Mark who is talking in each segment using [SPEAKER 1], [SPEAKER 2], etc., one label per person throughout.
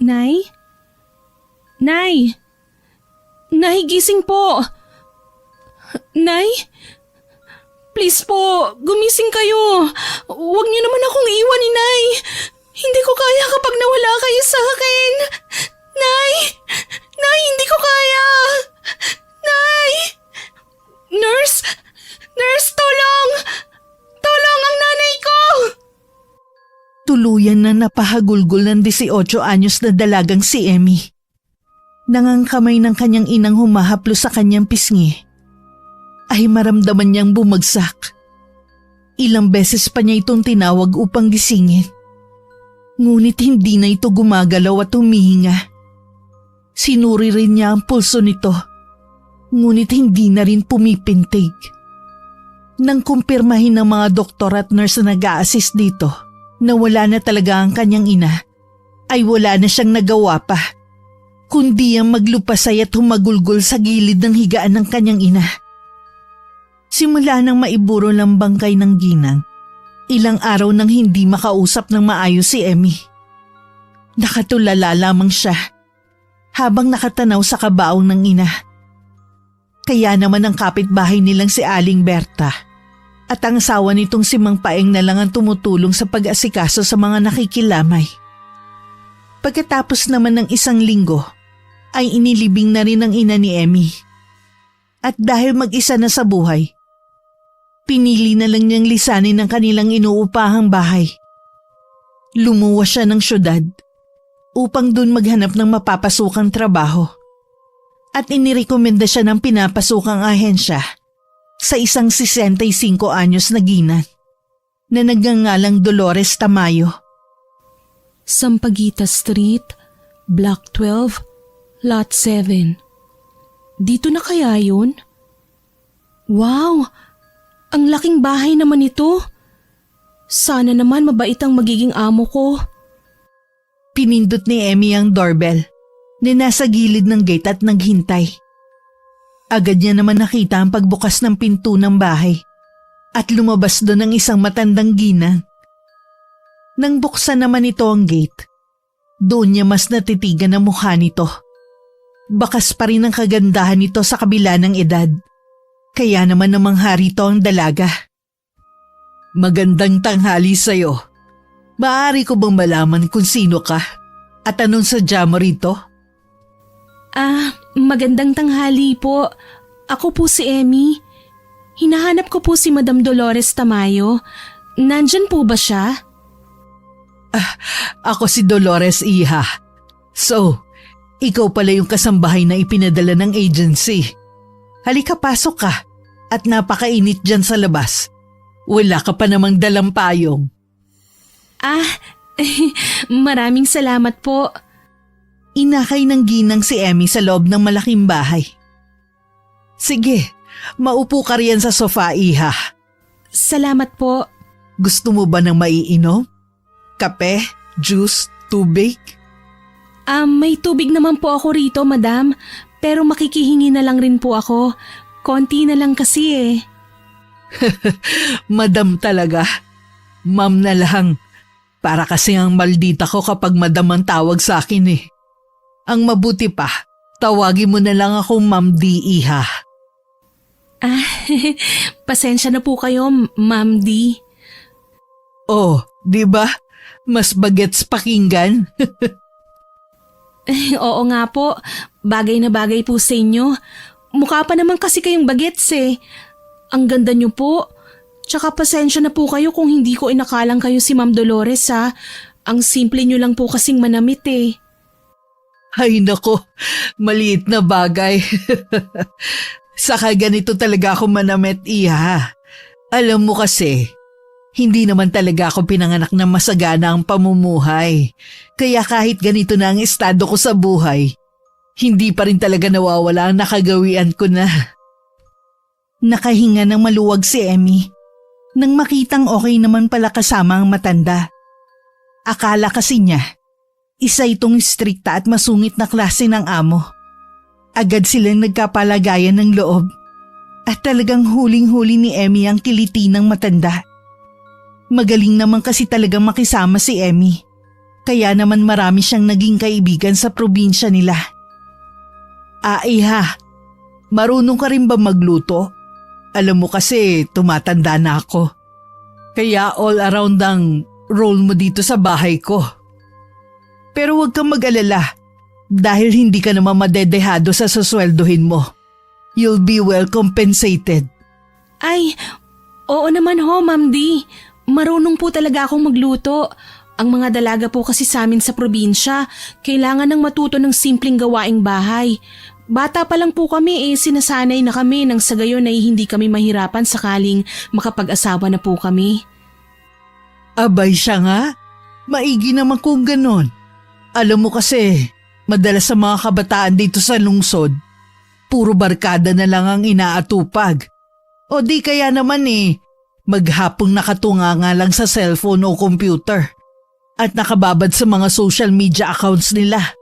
[SPEAKER 1] Nay? Nay! Nay, gising po! Nay? Please po, gumising kayo. Huwag niyo naman akong iwan ni Nay. Hindi ko kaya kapag nawala kayo sa akin. Nay! Nay, hindi ko kaya! Nay! Nurse! Nurse, tulong! Tulong ang nanay ko!
[SPEAKER 2] Tuluyan na napahagulgol ng 18 anyos na dalagang si Emmy. Nangangkamay ng kanyang inang humahaplo sa kanyang pisngi, ay maramdaman niyang bumagsak. Ilang beses pa niya itong tinawag upang gisingin. Ngunit hindi na ito gumagalaw at humihinga. Sinuri rin niya ang pulso nito, ngunit hindi na rin pumipintig. Nang kumpirmahin ng mga doktor at nurse na nag-a-assist dito na wala na talaga ang kanyang ina, ay wala na siyang nagawa pa, kundi ang maglupasay at humagulgol sa gilid ng higaan ng kanyang ina. Simula nang maiburo ng bangkay ng ginang, ilang araw nang hindi makausap ng maayos si Emmy. Nakatulala lamang siya habang nakatanaw sa kabaong ng ina. Kaya naman ang kapitbahay nilang si Aling Berta at ang asawa nitong si Mang Paeng na lang ang tumutulong sa pag-asikaso sa mga nakikilamay. Pagkatapos naman ng 1 linggo, ay inilibing na rin ang ina ni Emmy. At dahil mag-isa na sa buhay, pinili na lang niyang lisanin ang kanilang inuupahang bahay. Lumuwas siya ng syudad upang doon maghanap ng mapapasukang trabaho. At inirekomenda siya ng pinapasukang ahensya sa isang 65 anyos na ginang na nagngangalang Dolores Tamayo.
[SPEAKER 1] Sampaguita Street, Block 12, Lot 7. Dito na kaya yun? Wow! Ang laking bahay naman ito. Sana naman mabait ang magiging amo ko.
[SPEAKER 2] Pinindot ni Emmy ang doorbell na nasa gilid ng gate at naghintay. Agad niya naman nakita ang pagbukas ng pinto ng bahay at lumabas doon ang isang matandang ginang. Nang buksan naman ito ang gate, doon niya mas natitigan ang mukha nito. Bakas pa rin ang kagandahan nito sa kabila ng edad. Kaya naman namangha rito ang dalaga. Magandang tanghali sa'yo. Maaari ko bang malaman kung sino ka? At anong sadya mo rito?
[SPEAKER 1] Magandang tanghali po. Ako po si Emmy. Hinahanap ko po si Madam Dolores Tamayo. Nandyan po ba siya?
[SPEAKER 2] Ako si Dolores, iha. So, ikaw pala yung kasambahay na ipinadala ng agency. Halika, pasok ka. At napakainit dyan sa labas. Wala ka pa namang dalang payong.
[SPEAKER 1] Maraming salamat po.
[SPEAKER 2] Inakay ng ginang si Emmy sa loob ng malaking bahay. Sige, maupo ka riyan sa sofa, iha.
[SPEAKER 1] Salamat po.
[SPEAKER 2] Gusto mo ba ng maiinom? Kape? Juice? Tubig?
[SPEAKER 1] May tubig naman po ako rito, madam. Pero makikihingi na lang rin po ako. Konti na lang kasi eh.
[SPEAKER 2] Madam talaga. Ma'am na lang. Para kasi ang maldita ko kapag madam ang tawag sa akin eh. Ang mabuti pa, tawagin mo na lang akong Ma'am D, iha.
[SPEAKER 1] Pasensya na po kayo, Ma'am D.
[SPEAKER 2] Oh, di ba? Mas bagets pakinggan.
[SPEAKER 1] Oo nga po, bagay na bagay po sa inyo. Mukha pa naman kasi kayong bagets eh. Ang ganda niyo po. Tsaka pasensya na po kayo kung hindi ko inakalang kayo si Ma'am Dolores ha. Ang simple niyo lang po kasing manamit eh.
[SPEAKER 2] Ay nako, maliit na bagay. Saka ganito talaga ako manamit, iha. Alam mo kasi, hindi naman talaga ako pinanganak na masagana ang pamumuhay. Kaya kahit ganito na ang estado ko sa buhay, hindi pa rin talaga nawawala ang nakagawian ko na. Nakahinga ng maluwag si Emmy nang makitang okay naman pala kasama ang matanda. Akala kasi niya, isa itong strikta at masungit na klase ng amo. Agad silang nagkapalagayan ng loob at talagang huling-huli ni Emmy ang kiliti ng matanda. Magaling naman kasi talagang makisama si Emmy, Kaya naman marami siyang naging kaibigan sa probinsya nila. Iha, marunong ka rin ba magluto? Alam mo kasi tumatanda na ako. Kaya all around ang role mo dito sa bahay ko. Pero huwag kang mag-alala dahil hindi ka naman madedehado sa susweldohin mo. You'll be well compensated.
[SPEAKER 1] Ay, oo naman ho, Ma'am D. Marunong po talaga akong magluto. Ang mga dalaga po kasi sa amin sa probinsya, kailangan ng matuto ng simpleng gawaing bahay. Bata pa lang po kami sinasanay na kami nang sa gayon ay hindi kami mahirapan sakaling makapag-asawa na po kami.
[SPEAKER 2] Abay siya nga. Maigi naman kung ganon. Alam mo kasi, madalas sa mga kabataan dito sa lungsod, puro barkada na lang ang inaatupag. O di kaya naman maghapong nakatunga nga lang sa cellphone o computer at nakababad sa mga social media accounts nila.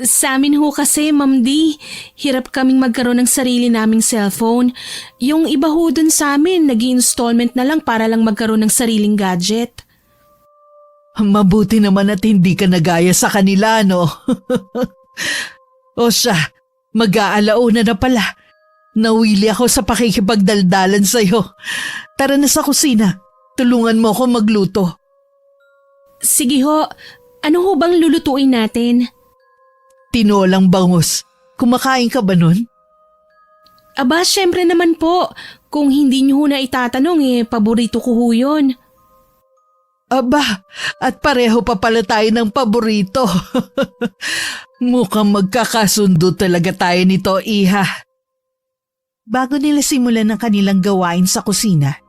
[SPEAKER 1] Sa amin ho kasi, Ma'am D, hirap kaming magkaroon ng sarili naming cellphone. Yung iba ho dun sa amin, nag-i-installment na lang para lang magkaroon ng sariling gadget.
[SPEAKER 2] Mabuti naman at hindi ka nagaya sa kanila, no? O siya, mag-aalauna na pala. Nawili ako sa pakikipagdaldalan sa'yo. Tara na sa kusina. Tulungan mo ako magluto.
[SPEAKER 1] Sige ho, ano ho bang lulutuin natin?
[SPEAKER 2] Tinolang bangus. Kumakain ka ba nun?
[SPEAKER 1] Aba, syempre naman po. Kung hindi niyo ho na itatanong paborito ko ho yun.
[SPEAKER 2] Aba, at pareho pa pala tayo ng paborito. Mukhang magkakasundo talaga tayo nito, Iha. Bago nila simulan ng kanilang gawain sa kusina,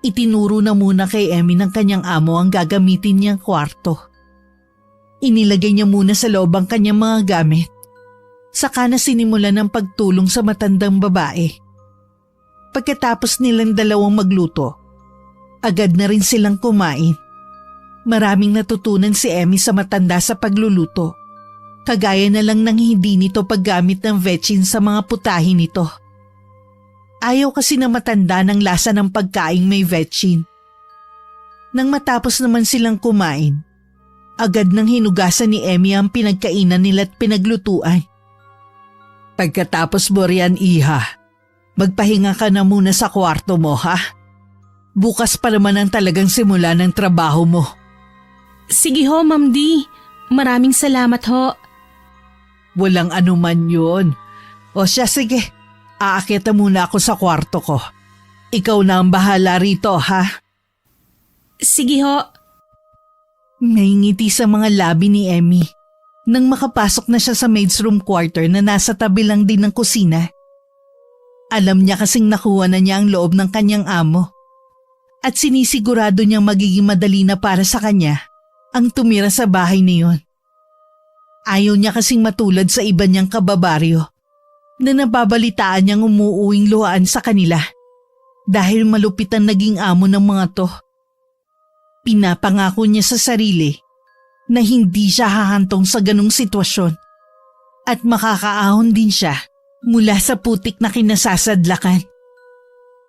[SPEAKER 2] itinuro na muna kay Emmy ng kanyang amo ang gagamitin niyang kwarto. Inilagay niya muna sa loob ang kanyang mga gamit. Saka na sinimulan ng pagtulong sa matandang babae. Pagkatapos nilang dalawang magluto, agad na rin silang kumain. Maraming natutunan si Emmy sa matanda sa pagluluto. Kagaya na lang ng hindi nito paggamit ng vetchin sa mga putahin nito. Ayaw kasi na matanda ng lasa ng pagkaing may vetchin. Nang matapos naman silang kumain, agad nang hinugasan ni Emmy ang pinagkainan nila at pinaglutuan. Pagkatapos mo riyan, Iha, magpahinga ka na muna sa kwarto mo, ha? Bukas pa naman ang talagang simula ng trabaho mo.
[SPEAKER 1] Sige ho, Ma'am D. Maraming salamat ho.
[SPEAKER 2] Walang anuman yun. O siya, sige. Aakyat na muna ako sa kwarto ko. Ikaw na ang bahala rito, ha?
[SPEAKER 1] Sige ho.
[SPEAKER 2] May ngiti sa mga labi ni Emmy nang makapasok na siya sa maid's room quarter na nasa tabi lang din ng kusina. Alam niya kasing nakuha na niya ang loob ng kanyang amo at sinisigurado niyang magiging madali na para sa kanya ang tumira sa bahay na yun. Ayaw niya kasing matulad sa iba niyang kababaryo na nababalitaan niyang umuuwing luhaan sa kanila dahil malupit ang naging amo ng mga to. Pinapangako niya sa sarili na hindi siya hahantong sa ganong sitwasyon at makakaahon din siya mula sa putik na kinasasadlakan.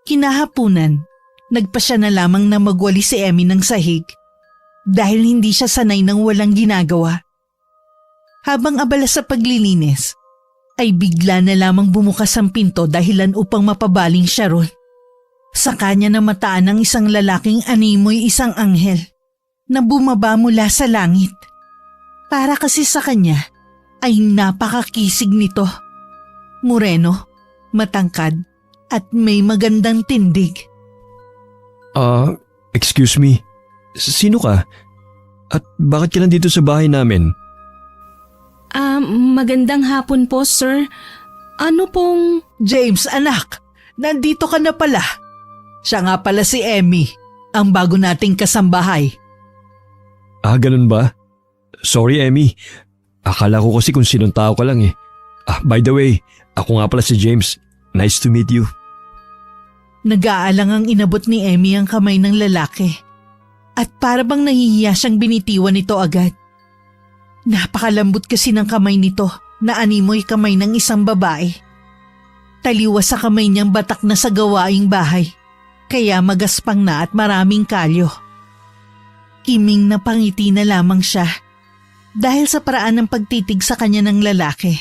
[SPEAKER 2] Kinahapunan, nagpa siya na lamang na magwali si Emmy ng sahig dahil hindi siya sanay ng walang ginagawa. Habang abala sa paglilinis, ay bigla na lamang bumukas ang pinto dahilan upang mapabaling siya ron. Sa kanya namataan ng isang lalaking animoy isang anghel na bumaba mula sa langit. Para kasi sa kanya ay napakakisig nito. Moreno, matangkad at may magandang tindig.
[SPEAKER 3] Excuse me. Sino ka? At bakit ka nandito sa bahay namin?
[SPEAKER 1] Magandang hapon po, sir. Ano pong...
[SPEAKER 2] James, anak, nandito ka na pala. Siya nga pala si Emmy, ang bago nating kasambahay.
[SPEAKER 3] Ganun ba? Sorry, Emmy. Akala ko kasi kung sinong tao ka lang eh. By the way, ako nga pala si James. Nice to meet you.
[SPEAKER 2] Nag-aalang ang inabot ni Emmy ang kamay ng lalaki. At para bang nahihiya siyang binitiwan nito agad. Napakalambot kasi ng kamay nito na animoy kamay ng isang babae. Taliwas sa kamay niyang batak na sa gawaing bahay, kaya magaspang na at maraming kalyo. Kiming na pangiti na lamang siya dahil sa paraan ng pagtitig sa kanya ng lalaki.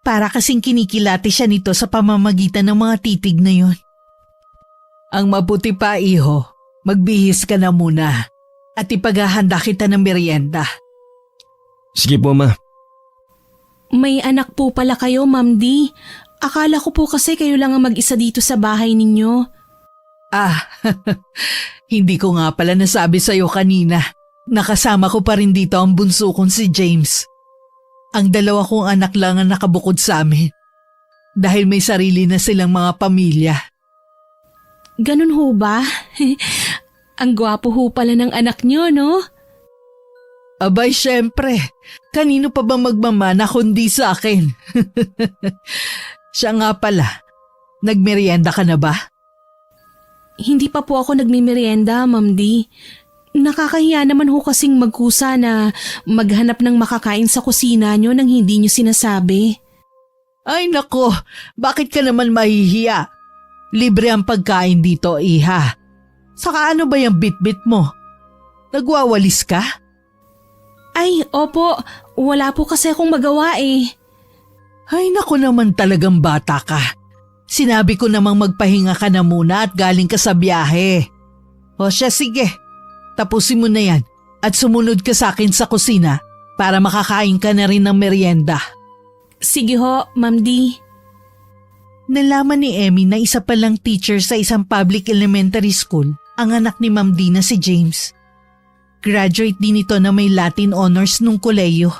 [SPEAKER 2] Para kasing kinikilati siya nito sa pamamagitan ng mga titig na yun. Ang mabuti pa, iho, magbihis ka na muna at ipaghahanda kita ng merienda.
[SPEAKER 3] Sige po, ma.
[SPEAKER 1] May anak po pala kayo, Ma'am D. Akala ko po kasi kayo lang ang mag-isa dito sa bahay ninyo.
[SPEAKER 2] Ah, hindi ko nga pala nasabi sa'yo kanina. Nakasama ko pa rin dito ang bunso kong si James. Ang dalawa kong anak lang ang nakabukod sa amin. Dahil may sarili na silang mga pamilya.
[SPEAKER 1] Ganun ho ba? Ang gwapo ho pala ng anak nyo, no?
[SPEAKER 2] Abay, syempre. Kanino pa ba magmamana kundi sa akin? Siya nga pala. Nagmerienda ka na ba?
[SPEAKER 1] Hindi pa po ako nagmimerienda, Ma'am D. Nakakahiya naman ho kasing magkusa na maghanap ng makakain sa kusina nyo nang hindi nyo sinasabi.
[SPEAKER 2] Ay nako, bakit ka naman mahihiya? Libre ang pagkain dito, iha. Saka ano ba yung bit-bit mo? Nagwawalis ka?
[SPEAKER 1] Ay, opo. Wala po kasi akong magawa eh.
[SPEAKER 2] Ay naku naman talagang bata ka. Sinabi ko namang magpahinga ka na muna at galing ka sa biyahe. O siya sige, tapusin mo na yan at sumunod ka sa akin sa kusina para makakain ka na rin ng merienda.
[SPEAKER 1] Sige ho, Ma'am D.
[SPEAKER 2] Nalaman ni Emmy na isa palang teacher sa isang public elementary school ang anak ni Ma'am D na si James. Graduate din ito na may Latin honors nung koleyo.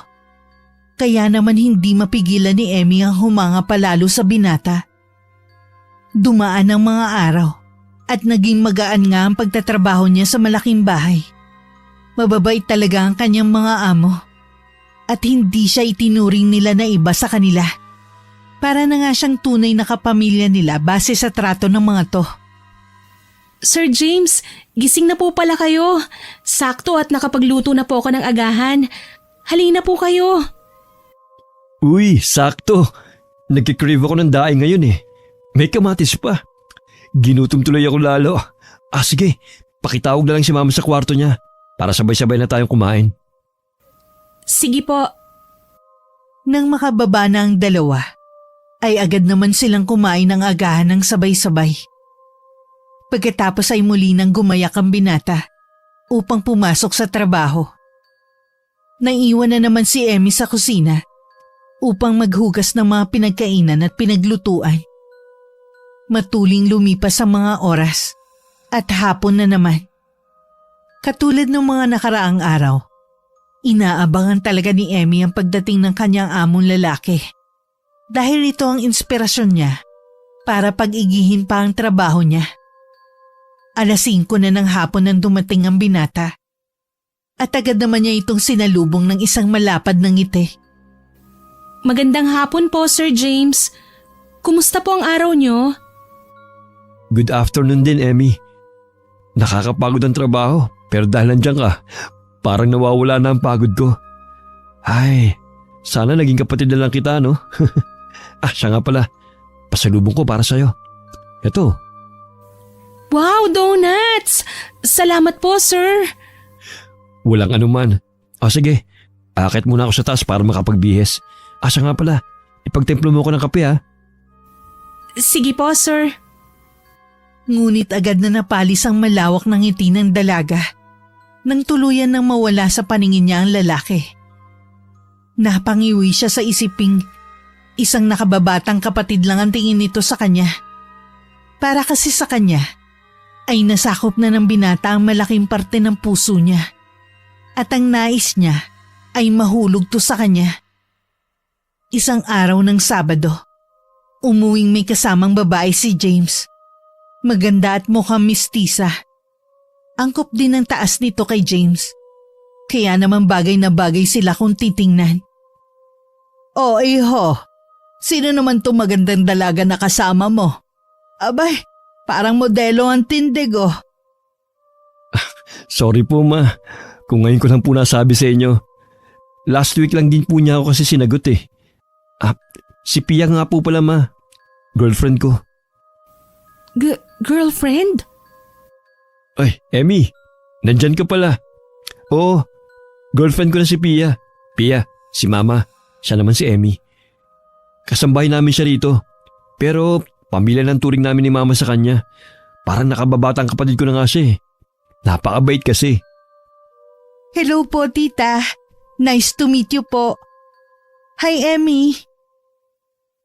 [SPEAKER 2] Kaya naman hindi mapigilan ni Emmy ang humanga palalo sa binata. Dumaan ang mga araw at naging magaan nga ang pagtatrabaho niya sa malaking bahay. Mababait talaga ang kanyang mga amo at hindi siya itinuring nila na iba sa kanila. Para na nga siyang tunay na kapamilya nila base sa trato ng mga to.
[SPEAKER 1] Sir James, gising na po pala kayo. Sakto at nakapagluto na po ako ng agahan. Halina po kayo.
[SPEAKER 3] Uy, sakto. Nagkikrave ako ng daing ngayon eh. May kamatis pa. Ginutom tuloy ako lalo. Sige, pakitawag na lang si mama sa kwarto niya para sabay-sabay na tayong kumain.
[SPEAKER 1] Sige po.
[SPEAKER 2] Nang makababa na ang dalawa, ay agad naman silang kumain ng agahan ng sabay-sabay. Pagkatapos ay muli nang gumayak ang binata upang pumasok sa trabaho. Naiwan na naman si Emmy sa kusina upang maghugas ng mga pinagkainan at pinaglutuan. Matuling lumipas ang mga oras at hapon na naman. Katulad ng mga nakaraang araw, inaabangan talaga ni Emmy ang pagdating ng kanyang among lalaki. Dahil ito ang inspirasyon niya para pag-igihin pa ang trabaho niya. 5:00 na ng hapon nang dumating ang binata. At agad naman niya itong sinalubong ng isang malapad na ngiti.
[SPEAKER 1] Magandang hapon po, Sir James. Kumusta po ang araw nyo?
[SPEAKER 3] Good afternoon din, Emmy. Nakakapagod ang trabaho pero dahil nandiyan ka, parang nawawala na ang pagod ko. Ay, sana naging kapatid na lang kita, no? Siya nga pala. Pasalubong ko para sa'yo. Ito.
[SPEAKER 1] Wow, donuts! Salamat po, sir.
[SPEAKER 3] Walang anuman. Sige. Akit muna ako sa taas para makapagbihis. Siya nga pala. Ipagtemplo mo ko ng kape, ha?
[SPEAKER 1] Sige po, sir.
[SPEAKER 2] Ngunit agad na napalis ang malawak ng ngiti ng dalaga nang tuluyan nang mawala sa paningin niya ang lalaki. Napangiwi siya sa isiping isang nakababatang kapatid lang ang tingin nito sa kanya. Para kasi sa kanya ay nasakop na ng binata ang malaking parte ng puso niya at ang nais niya ay mahulog to sa kanya. Isang araw ng Sabado, umuwing may kasamang babae si James. Maganda at mukhang mistisa. Angkop din ang taas nito kay James. Kaya naman bagay na bagay sila kung titingnan. Iho, sino naman to magandang dalaga na kasama mo? Abay, parang modelo ang tindig oh.
[SPEAKER 3] Sorry po, ma. Kung ngayon ko lang po nasabi sa inyo. Last week lang din po niya ako kasi sinagot eh. Si Pia nga po pala, ma. Girlfriend ko.
[SPEAKER 1] Girlfriend?
[SPEAKER 3] Ay, Emmy, nandyan ka pala. Oo, girlfriend ko na si Pia. Pia, si Mama. Siya naman si Emmy. Kasambahay namin siya rito. Pero pamilya ng turing namin ni Mama sa kanya. Parang nakababatang kapatid ko na nga siya eh. Napakabait kasi.
[SPEAKER 2] Hello po, tita. Nice to meet you po. Hi, Emmy.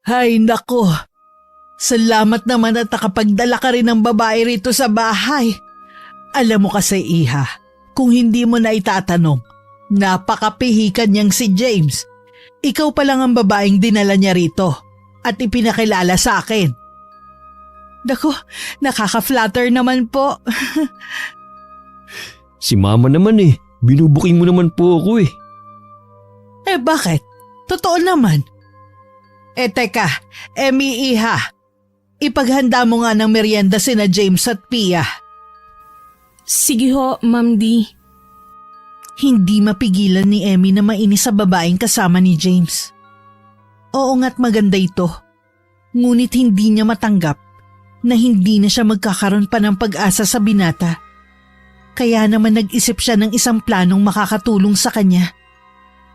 [SPEAKER 2] Hay, nako. Salamat naman at nakapagdala ka rin ng babae rito sa bahay. Alam mo kasi, Iha, kung hindi mo na itatanong, napakapihikan niyang si James. Ikaw pa lang ang babaeng dinala niya rito at ipinakilala sa akin. Nako, nakaka-flatter naman po.
[SPEAKER 3] Si Mama naman eh. Binubuking mo naman po ako eh.
[SPEAKER 2] Eh bakit? Totoo naman. Eh teka, Emmy, Iha, ipaghanda mo nga ng merienda sina James at Pia.
[SPEAKER 1] Sige ho, Ma'am D.
[SPEAKER 2] Hindi mapigilan ni Emmy na mainis sa babaeng kasama ni James. Oo nga't maganda ito. Ngunit hindi niya matanggap na hindi na siya magkakaroon pa ng pag-asa sa binata. Kaya naman nag-isip siya ng isang planong makakatulong sa kanya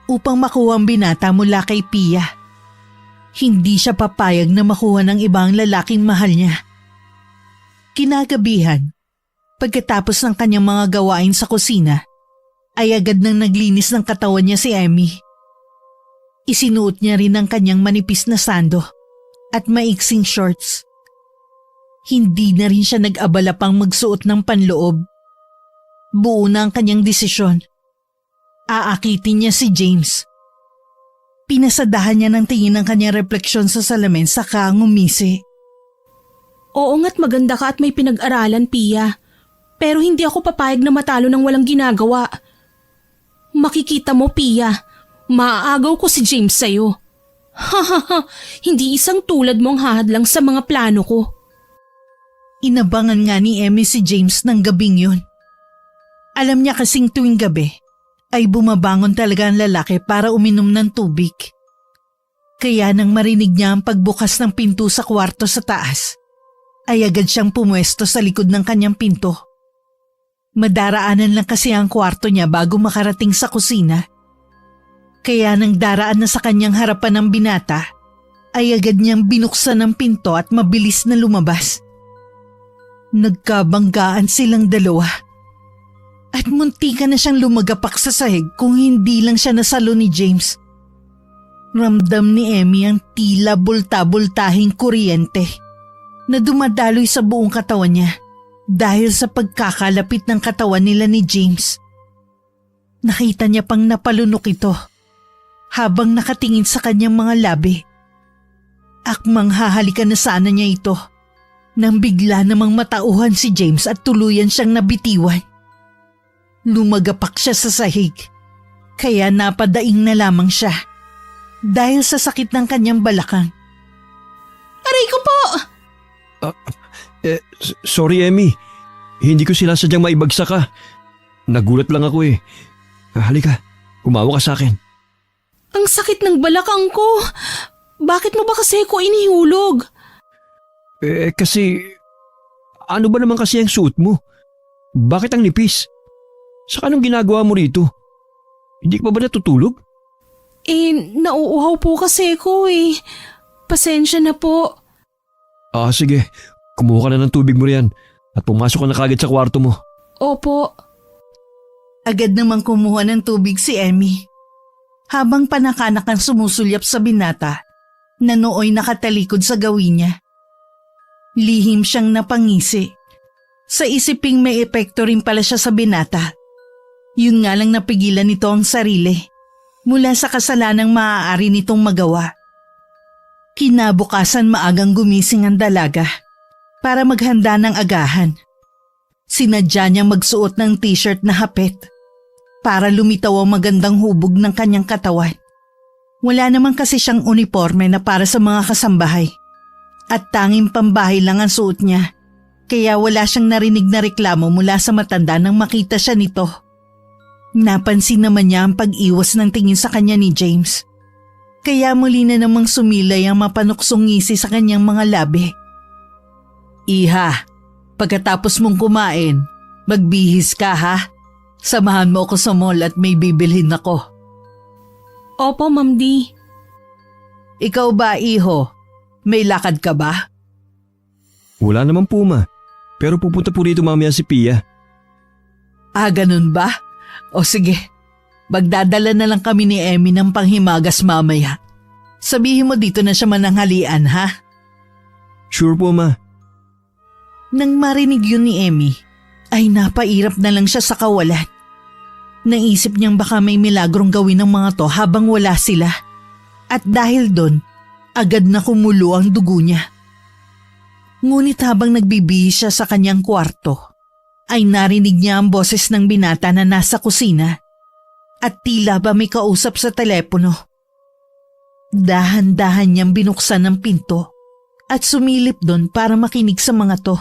[SPEAKER 2] upang makuha ang binata mula kay Pia. Hindi siya papayag na makuha ng ibang lalaking mahal niya. Kinagabihan, pagkatapos ng kanyang mga gawain sa kusina, ay agad nang naglinis ng katawan niya si Emmy. Isinuot niya rin ang kanyang manipis na sando at maiksing shorts. Hindi na rin siya nag-abala pang magsuot ng panloob. Buo na ang kanyang desisyon. Aakitin niya si James. Pinasadahan niya ng tingin ang kanyang refleksyon sa salamin saka ngumisi.
[SPEAKER 1] Oo nga't maganda ka at may pinag-aralan, Pia. Pero hindi ako papayag na matalo ng walang ginagawa. Makikita mo, Pia, maaagaw ko si James sa'yo. Hahaha, hindi isang tulad mo ang hahadlang sa mga plano ko.
[SPEAKER 2] Inabangan nga ni Emmy si James ng gabing yun. Alam niya kasing tuwing gabi ay bumabangon talaga ang lalaki para uminom ng tubig. Kaya nang marinig niya ang pagbukas ng pinto sa kwarto sa taas, ay agad siyang pumwesto sa likod ng kanyang pinto. Madaraanan lang kasi ang kwarto niya bago makarating sa kusina. Kaya nang daraan na sa kanyang harapan ng binata, ay agad niyang binuksan ang pinto at mabilis na lumabas. Nagkabanggaan silang dalawa. At muntika na siyang lumagapak sa sahig kung hindi lang siya nasalo ni James. Ramdam ni Emmy ang tila bulta-bultahing kuryente na dumadaloy sa buong katawan niya dahil sa pagkakalapit ng katawan nila ni James. Nakita niya pang napalunok ito habang nakatingin sa kanyang mga labi. Akmang hahalikan na sana niya ito nang bigla namang matauhan si James at tuluyan siyang nabitiwan. Lumagapak siya sa sahig, kaya napadaing na lamang siya dahil sa sakit ng kanyang balakang.
[SPEAKER 1] Aray ko po!
[SPEAKER 3] Sorry Emmy, hindi ko sila sadyang maibagsak ka. Nagulat lang ako eh. Halika, kumawa ka sa akin.
[SPEAKER 1] Ang sakit ng balakang ko. Bakit mo ba kasi ko inihulog?
[SPEAKER 3] Kasi, ano ba naman kasi ang suot mo? Bakit ang nipis? Saka anong ginagawa mo rito? Hindi ka pa ba natutulog?
[SPEAKER 1] Nauuhaw po kasi ko eh. Pasensya na po.
[SPEAKER 3] Sige. Kumuha ka na ng tubig mo riyan at pumasok ka na kagad sa kwarto mo.
[SPEAKER 1] Opo.
[SPEAKER 2] Agad namang kumuha ng tubig si Emmy. Habang panakanak ang sumusulyap sa binata na nooy nakatalikod sa gawin niya. Lihim siyang napangisi. Sa isiping may epekto rin pala siya sa binata. Yun nga lang napigilan nito ang sarili mula sa kasalanang maaari nitong magawa. Kinabukasan maagang gumising ang dalaga para maghanda ng agahan. Sinadya niyang magsuot ng t-shirt na hapit para lumitaw ang magandang hubog ng kanyang katawan. Wala naman kasi siyang uniforme na para sa mga kasambahay at tanging pambahay lang ang suot niya. Kaya wala siyang narinig na reklamo mula sa matanda nang makita siya nito. Napansin naman niya ang pag-iwas ng tingin sa kanya ni James. Kaya muli na namang sumilay ang mapanuksong ngisi sa kanyang mga labi. Iha, pagkatapos mong kumain, magbihis ka ha? Samahan mo ako sa mall at may bibilhin ako.
[SPEAKER 1] Opo, Ma'am D.
[SPEAKER 2] Ikaw ba, iho? May lakad ka ba?
[SPEAKER 3] Wala naman po ma. Pero pupunta po rito mamaya si Pia.
[SPEAKER 2] Ah, ganun ba? O sige, magdadala na lang kami ni Emmy ng panghimagas mamaya. Sabihin mo dito na siya mananghalian, ha?
[SPEAKER 3] Sure po ma.
[SPEAKER 2] Nang marinig yun ni Emmy, ay napairap na lang siya sa kawalan. Naisip niyang baka may milagrong gawin ng mga to habang wala sila. At dahil doon, agad na kumulo ang dugo niya. Ngunit habang nagbibihis siya sa kanyang kwarto, ay narinig niya ang boses ng binata na nasa kusina at tila ba may kausap sa telepono. Dahan-dahan niyang binuksan ang pinto at sumilip doon para makinig sa mga to.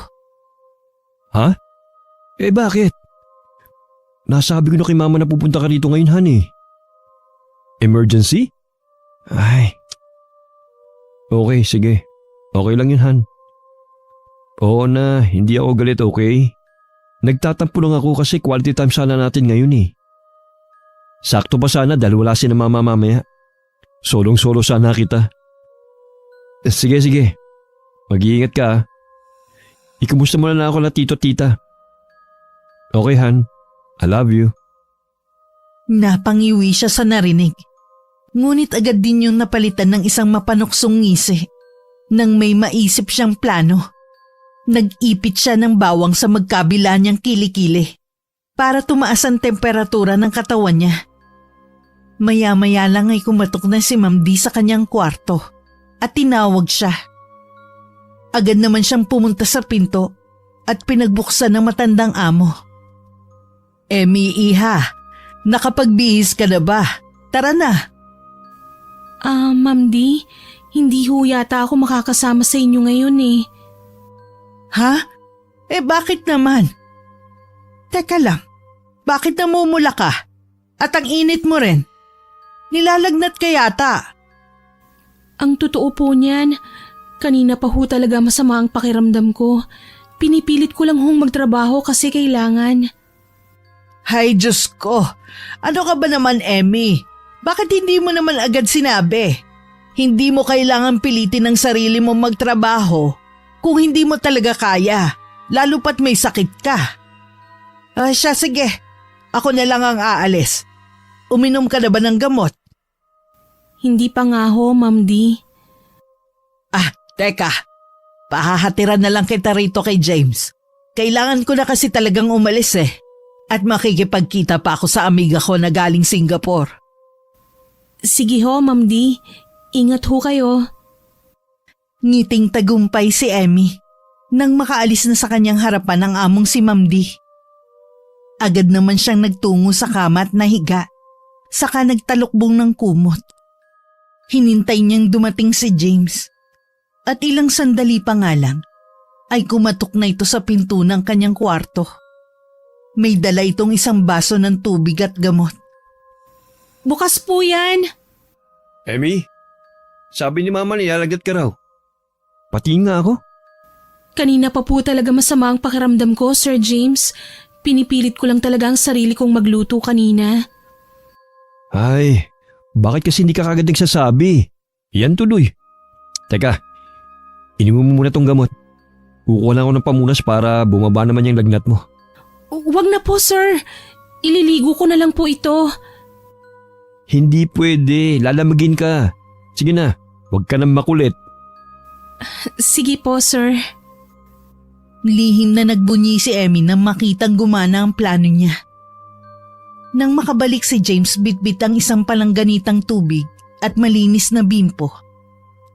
[SPEAKER 3] Ha? Eh bakit? Nasabi ko na kay mama na pupunta ka rito ngayon, Han eh. Emergency? Ay. Okay, sige. Okay lang yun, Han. Oo na, hindi ako galit, okay? Nagtatampo lang ako kasi quality time sana natin ngayon eh. Sakto pa sana dahil wala si na mama mamaya. Solong-solo sana kita. Sige, sige. Mag-iingat ka ah. Ikumusta mo na ako na tito at tita. Okay, Han. I love you.
[SPEAKER 2] Napangiwi siya sa narinig. Ngunit agad din yung napalitan ng isang mapanuksong ngisi. Nang may maisip siyang plano, nag-ipit siya ng bawang sa magkabila niyang kilikili para tumaas ang temperatura ng katawan niya. Maya-maya lang ay kumatok na si Ma'am D sa kanyang kwarto at tinawag siya. Agad naman siyang pumunta sa pinto at pinagbuksan ng matandang amo. Emmy, iha, nakapagbihis ka na ba? Tara na.
[SPEAKER 1] Ma'am D, hindi ho yata ako makakasama sa inyo ngayon eh.
[SPEAKER 2] Ha? Eh bakit naman? Teka lang, bakit namumula ka? At ang init mo rin? Nilalagnat ka yata.
[SPEAKER 1] Ang totoo po niyan, kanina pa ho talaga masama ang pakiramdam ko. Pinipilit ko lang hong magtrabaho kasi kailangan.
[SPEAKER 2] Hay Diyos ko, ano ka ba naman, Emmy? Bakit hindi mo naman agad sinabi? Hindi mo kailangan pilitin ang sarili mo magtrabaho kung hindi mo talaga kaya, lalo pat may sakit ka. Siya, sige, ako na lang ang aalis. Uminom ka na ba ng gamot?
[SPEAKER 1] Hindi pa nga ho, Ma'am D.
[SPEAKER 2] Teka, pahahatiran na lang kita rito kay James. Kailangan ko na kasi talagang umalis eh. At makikipagkita pa ako sa amiga ko na galing Singapore.
[SPEAKER 1] Sige ho, Ma'am D. Ingat ho kayo.
[SPEAKER 2] Ngiting tagumpay si Emmy nang makaalis na sa kanyang harapan ang among si Ma'am D. Agad naman siyang nagtungo sa kama at nahiga, saka nagtalukbong ng kumot. Hinintay niyang dumating si James at ilang sandali pa nga lang ay kumatok na ito sa pinto ng kanyang kwarto. May dala itong isang baso ng tubig at gamot.
[SPEAKER 1] Bukas po yan.
[SPEAKER 3] Emmy, sabi ni mama nilalagnat ka raw. Pati nga ako.
[SPEAKER 1] Kanina pa po talaga masama ang pakiramdam ko, Sir James. Pinipilit ko lang talaga ang sarili kong magluto kanina.
[SPEAKER 3] Ay, bakit kasi hindi ka kagad nagsasabi? Yan tuloy. Teka, inumin mo muna tong gamot. Kukuha lang ako ng pamunas para bumaba naman yung lagnat mo.
[SPEAKER 1] Wag na po, sir. Ililigo ko na lang po ito.
[SPEAKER 3] Hindi pwede, lalamagin ka. Sige na, huwag ka nang makulit.
[SPEAKER 1] Sige po, sir.
[SPEAKER 2] Lihim na nagbunyi si Emmy nang makitang gumana ang plano niya. Nang makabalik si James bitbit ang isang palangganitang tubig at malinis na bimpo,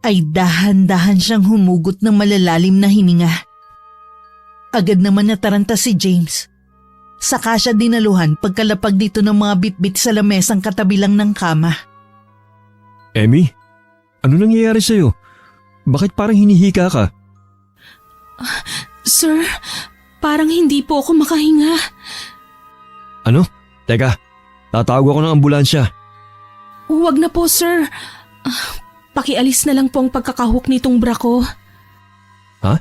[SPEAKER 2] ay dahan-dahan siyang humugot ng malalalim na hininga. Agad naman nataranta si James. Saka siya dinaluhan pagkalapag dito ng mga bitbit sa lamesang katabi lang ng kama.
[SPEAKER 3] Emmy, ano nangyayari sa'yo? Bakit parang hinihika ka?
[SPEAKER 1] Sir, parang hindi po ako makahinga.
[SPEAKER 3] Ano? Teka, tatawag ako ng ambulansya.
[SPEAKER 1] Huwag na po, sir. Pakialis na lang po ang pagkakahuk nitong bra ko.
[SPEAKER 3] Ha?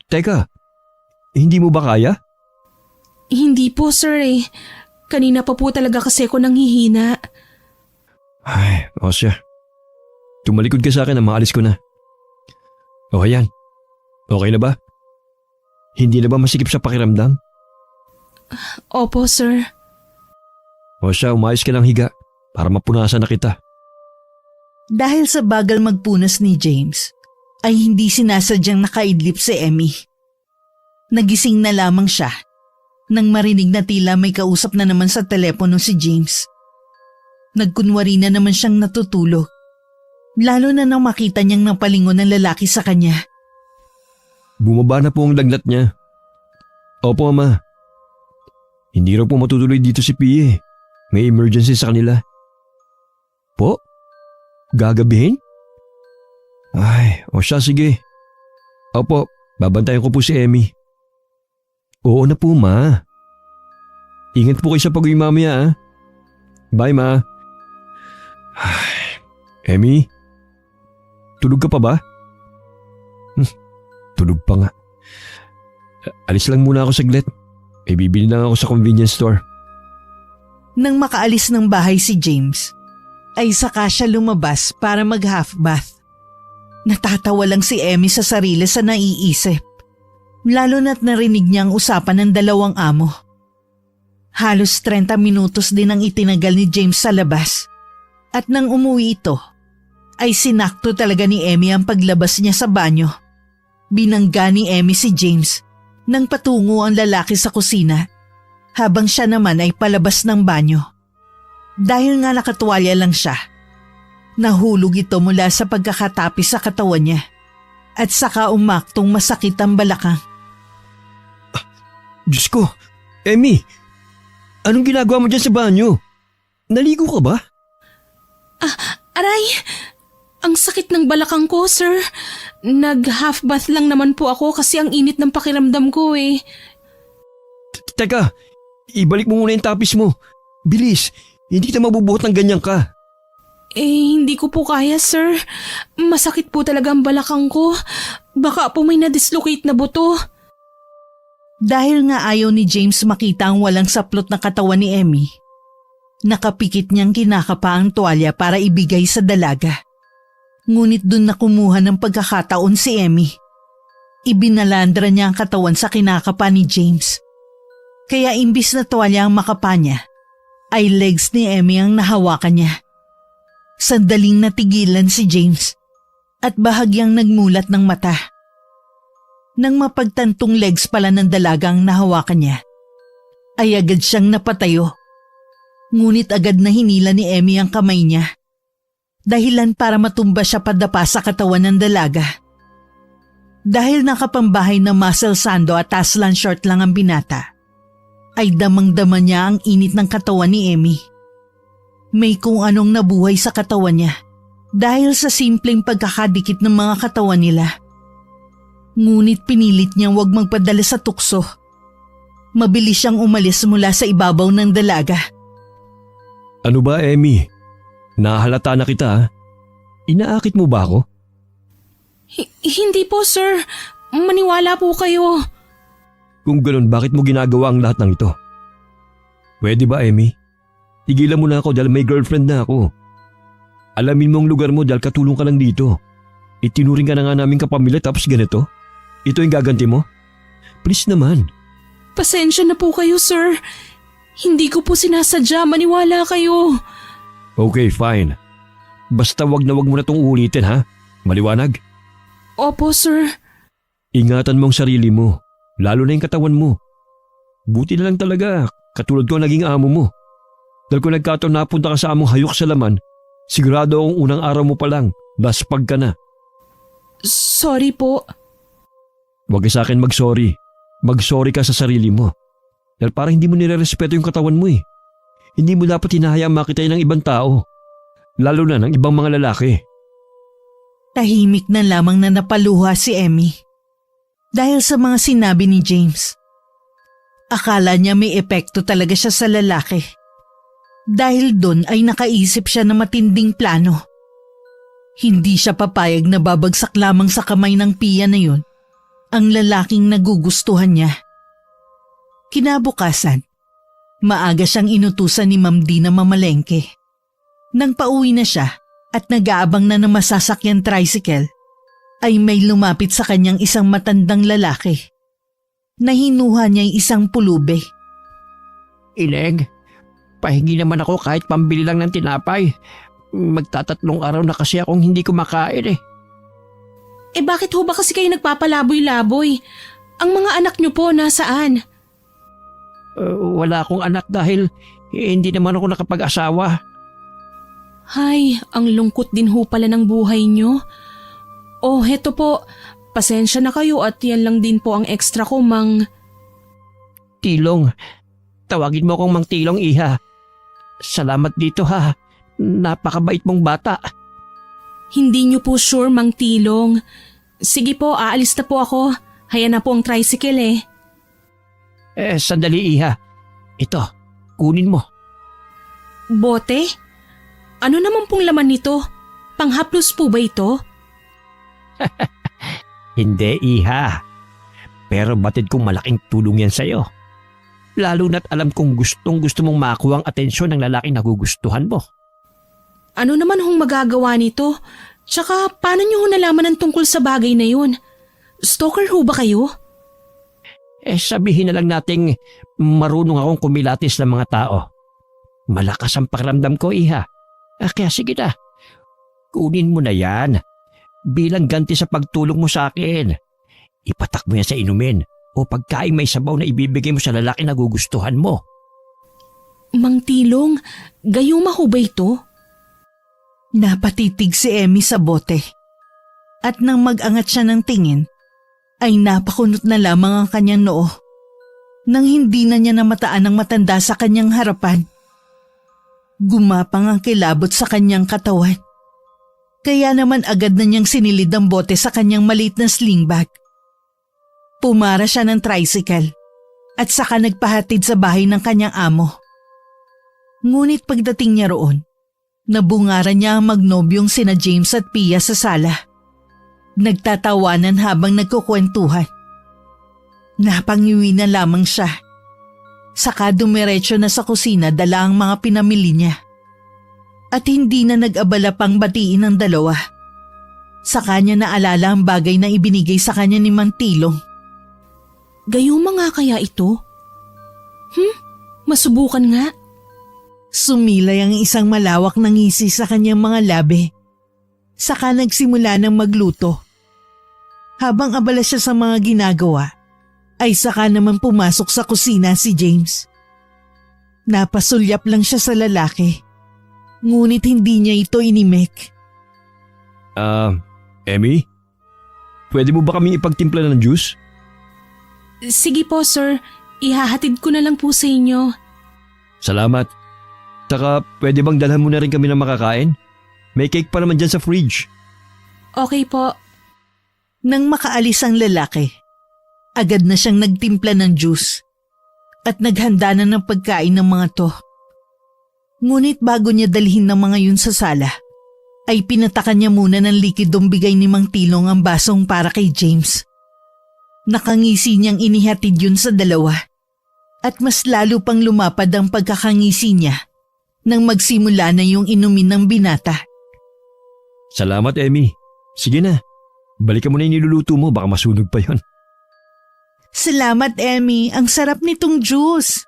[SPEAKER 3] Teka, hindi mo ba kaya?
[SPEAKER 1] Hindi po, sir eh. Kanina pa po talaga kasi ako nanghihina.
[SPEAKER 3] Ay, Osya. Tumalikod ka sa akin na maalis ko na. O yan. Okay na ba? Hindi na ba masikip sa pakiramdam?
[SPEAKER 1] Opo, sir.
[SPEAKER 3] Osya, umayos ka lang higa para mapunasan na kita.
[SPEAKER 2] Dahil sa bagal magpunas ni James, ay hindi sinasadyang nakaidlip si Emmy. Nagising na lamang siya nang marinig na tila may kausap na naman sa telepono si James. Nagkunwari na naman siyang natutulog, lalo na nang makita niyang napalingon ng lalaki sa kanya.
[SPEAKER 3] Bumaba na po ang lagnat niya. Opo, Ama. Hindi raw po matutuloy dito si Pia. May emergency sa kanila. Po? Gagabihin? Ay, o siya, sige. Opo, babantayan ko po si Emmy. Oo na po, Ma. Ingat po kayo sa pag-uwi mamaya, ah. Bye, Ma. Ay, Emmy? Tulog ka pa ba? Tulog pa nga. Alis lang muna ako saglit. May bibili lang ako sa convenience store.
[SPEAKER 2] Nang makaalis ng bahay si James, ay saka siya lumabas para mag-half bath. Natatawa lang si Emmy sa sarili sa naiisip, lalo na't narinig niya ang usapan ng dalawang amo. Halos 30 minutos din ang itinagal ni James sa labas, at nang umuwi ito, ay sinakto talaga ni Emmy ang paglabas niya sa banyo. Binangga ni Emmy si James nang patungo ang lalaki sa kusina, habang siya naman ay palabas ng banyo. Dahil nga nakatuwalya lang siya, nahulog ito mula sa pagkakatapis sa katawan niya at saka umaktong masakit ang balakang.
[SPEAKER 3] Diyos ko, Emmy! Anong ginagawa mo dyan sa banyo? Naligo ka ba?
[SPEAKER 1] Aray! Ang sakit ng balakang ko, sir. Nag-half bath lang naman po ako kasi ang init ng pakiramdam ko eh.
[SPEAKER 3] Teka, ibalik mo muna yung tapis mo. Bilis, hindi kita mabubuhat ng ganyan ka.
[SPEAKER 1] Hindi ko po kaya, sir. Masakit po talaga ang balakang ko. Baka po may na-dislocate na buto.
[SPEAKER 2] Dahil nga ayaw ni James makita ang walang saplot na katawan ni Emmy, nakapikit niyang kinakapa ang tuwalya para ibigay sa dalaga. Ngunit dun na kumuha ng pagkakataon si Emmy. Ibinalandra niya ang katawan sa kinakapa ni James. Kaya imbis na tuwalya ang makapa niya, ay legs ni Emmy ang nahawakan niya. Sandaling natigilan si James at bahagyang nagmulat ng mata. Nang mapagtantong legs pala ng dalagang nahawakan niya, ay agad siyang napatayo. Ngunit agad na hinila ni Emmy ang kamay niya, dahilan para matumba siya padapa sa katawan ng dalaga. Dahil nakapambahay na muscle sando at aslan short lang ang binata, ay damang-dama niya ang init ng katawan ni Emmy. May kung anong nabuhay sa katawan niya dahil sa simpleng pagkakadikit ng mga katawan nila. Ngunit pinilit niyang huwag magpadala sa tukso. Mabilis siyang umalis mula sa ibabaw ng dalaga.
[SPEAKER 3] Ano ba, Emmy? Nahalata na kita, ha? Inaakit mo ba ako?
[SPEAKER 1] Hindi po, sir. Maniwala po kayo.
[SPEAKER 3] Kung ganun, bakit mo ginagawa ang lahat ng ito? Pwede ba, Emmy? Tigilan mo na ako dahil may girlfriend na ako. Alamin mo ang lugar mo dahil katulong ka lang dito. Itinuring ka na nga namin kapamilya tapos ganito? Ito yung gaganti mo? Please naman.
[SPEAKER 1] Pasensya na po kayo, sir. Hindi ko po sinasadya. Maniwala kayo.
[SPEAKER 3] Okay, fine. Basta wag mo na itong ulitin, ha? Maliwanag?
[SPEAKER 1] Opo, sir.
[SPEAKER 3] Ingatan mo ang sarili mo, lalo na yung katawan mo. Buti na lang talaga, katulad ko ang naging amo mo. Dahil kung nagkataon napunta ka sa among hayok sa laman, sigurado akong unang araw mo pa lang, laspag ka na.
[SPEAKER 1] Sorry po.
[SPEAKER 3] Huwag ka sa akin mag-sorry. Mag-sorry ka sa sarili mo. Dahil parang hindi mo nire-respeto yung katawan mo eh. Hindi mo dapat hinahayaan makitain ng ibang tao. Lalo na ng ibang mga lalaki.
[SPEAKER 2] Tahimik na lamang na napaluha si Emmy dahil sa mga sinabi ni James. Akala niya may epekto talaga siya sa lalaki. Dahil doon ay nakaisip siya ng matinding plano. Hindi siya papayag na babagsak lamang sa kamay ng Pia na yun ang lalaking nagugustuhan niya. Kinabukasan, Maaga siyang inutusan ni Ma'am D na mamalengke. Nang pauwi na siya at nag-aabang na ng masasakyan tricycle, ay may lumapit sa kanyang isang matandang lalaki. Nahinuha niya isang pulube.
[SPEAKER 4] Ileg, pahingi naman ako kahit pambili lang ng tinapay. Magtatatlong araw na kasi akong hindi kumakain eh.
[SPEAKER 1] Bakit ho ba kasi kayo nagpapalaboy-laboy? Ang mga anak niyo po nasaan?
[SPEAKER 4] Wala akong anak dahil hindi naman ako nakapag-asawa.
[SPEAKER 1] Hay, ang lungkot din ho pala ng buhay niyo. Oh, heto po. Pasensya na kayo at yan lang din po ang extra ko, Mang.
[SPEAKER 4] Tilong, tawagin mo akong Mang Tilong, iha. Salamat dito ha. Napakabait mong bata.
[SPEAKER 1] Hindi niyo po sure, Mang Tilong. Sige po, aalis na po ako. Haya na po ang tricycle eh.
[SPEAKER 4] Sandali iha. Ito, kunin mo.
[SPEAKER 1] Bote? Ano naman pong laman nito? Panghaplos po ba ito?
[SPEAKER 4] Hindi iha. Pero batid kong malaking tulong yan sa'yo. Lalo na't alam kong gustong gusto mong makuha ang atensyon ng lalaking nagugustuhan mo.
[SPEAKER 1] Ano naman hong magagawa nito? Tsaka paano niyo ho nalaman ang tungkol sa bagay na yun? Stalker ho ba kayo?
[SPEAKER 4] Sabihin na lang nating marunong akong kumilatis ng mga tao. Malakas ang pakiramdam ko, iha. Kaya sige na, kunin mo na yan. Bilang ganti sa pagtulong mo sa akin. Ipatak mo yan sa inumin o pagkain may sabaw na ibibigay mo sa lalaki na gugustuhan mo.
[SPEAKER 1] Mang Tilong, gayuma ho ba ito?
[SPEAKER 2] Napatitig si Emmy sa bote. At nang mag-angat siya ng tingin, ay napakunot na lamang ang kanyang noo. Nang hindi na niya namataan ang matanda sa kanyang harapan. Gumapang ang kilabot sa kanyang katawan. Kaya naman agad na niyang sinilid ang bote sa kanyang maliit na sling bag. Pumara siya ng tricycle at saka nagpahatid sa bahay ng kanyang amo. Ngunit pagdating niya roon, nabungaran niya ang magnobyong sina James at Pia sa sala. Nagtatawanan habang nagkukwentuhan. Napangiwi na lamang siya. Saka dumiretso na sa kusina dala ang mga pinamili niya. At hindi na nag-abala pang batiin ang dalawa. Sa kanya naalala ang bagay na ibinigay sa kanya ni Mang Tilong.
[SPEAKER 1] Gayuma nga kaya ito? Masubukan nga.
[SPEAKER 2] Sumilay ang isang malawak na ngisi sa kanyang mga labi. Saka nagsimula ng magluto. Habang abala siya sa mga ginagawa, ay saka naman pumasok sa kusina si James. Napasulyap lang siya sa lalaki. Ngunit hindi niya ito inimik.
[SPEAKER 3] Emmy? Pwede mo ba kaming ipagtimpla ng juice?
[SPEAKER 1] Sige po, sir. Ihahatid ko na lang po sa inyo.
[SPEAKER 3] Salamat. Saka pwede bang dalhan mo na rin kami ng makakain? May cake pa naman dyan sa fridge.
[SPEAKER 1] Okay po.
[SPEAKER 2] Nang makaalis ang lalaki, agad na siyang nagtimpla ng juice at naghanda na ng pagkain ng mga to. Ngunit bago niya dalhin ng mga yun sa sala, ay pinatakan niya muna ng likidong bigay ni Mang Tilong ang basong para kay James. Nakangisi niyang inihatid yun sa dalawa at mas lalo pang lumapad ang pagkakangisi niya nang magsimula na yung inumin ng binata.
[SPEAKER 3] Salamat, Emmy. Sige na. Balikan mo na yung niluluto mo, baka masunog pa yon.
[SPEAKER 2] Salamat, Emmy. Ang sarap nitong juice.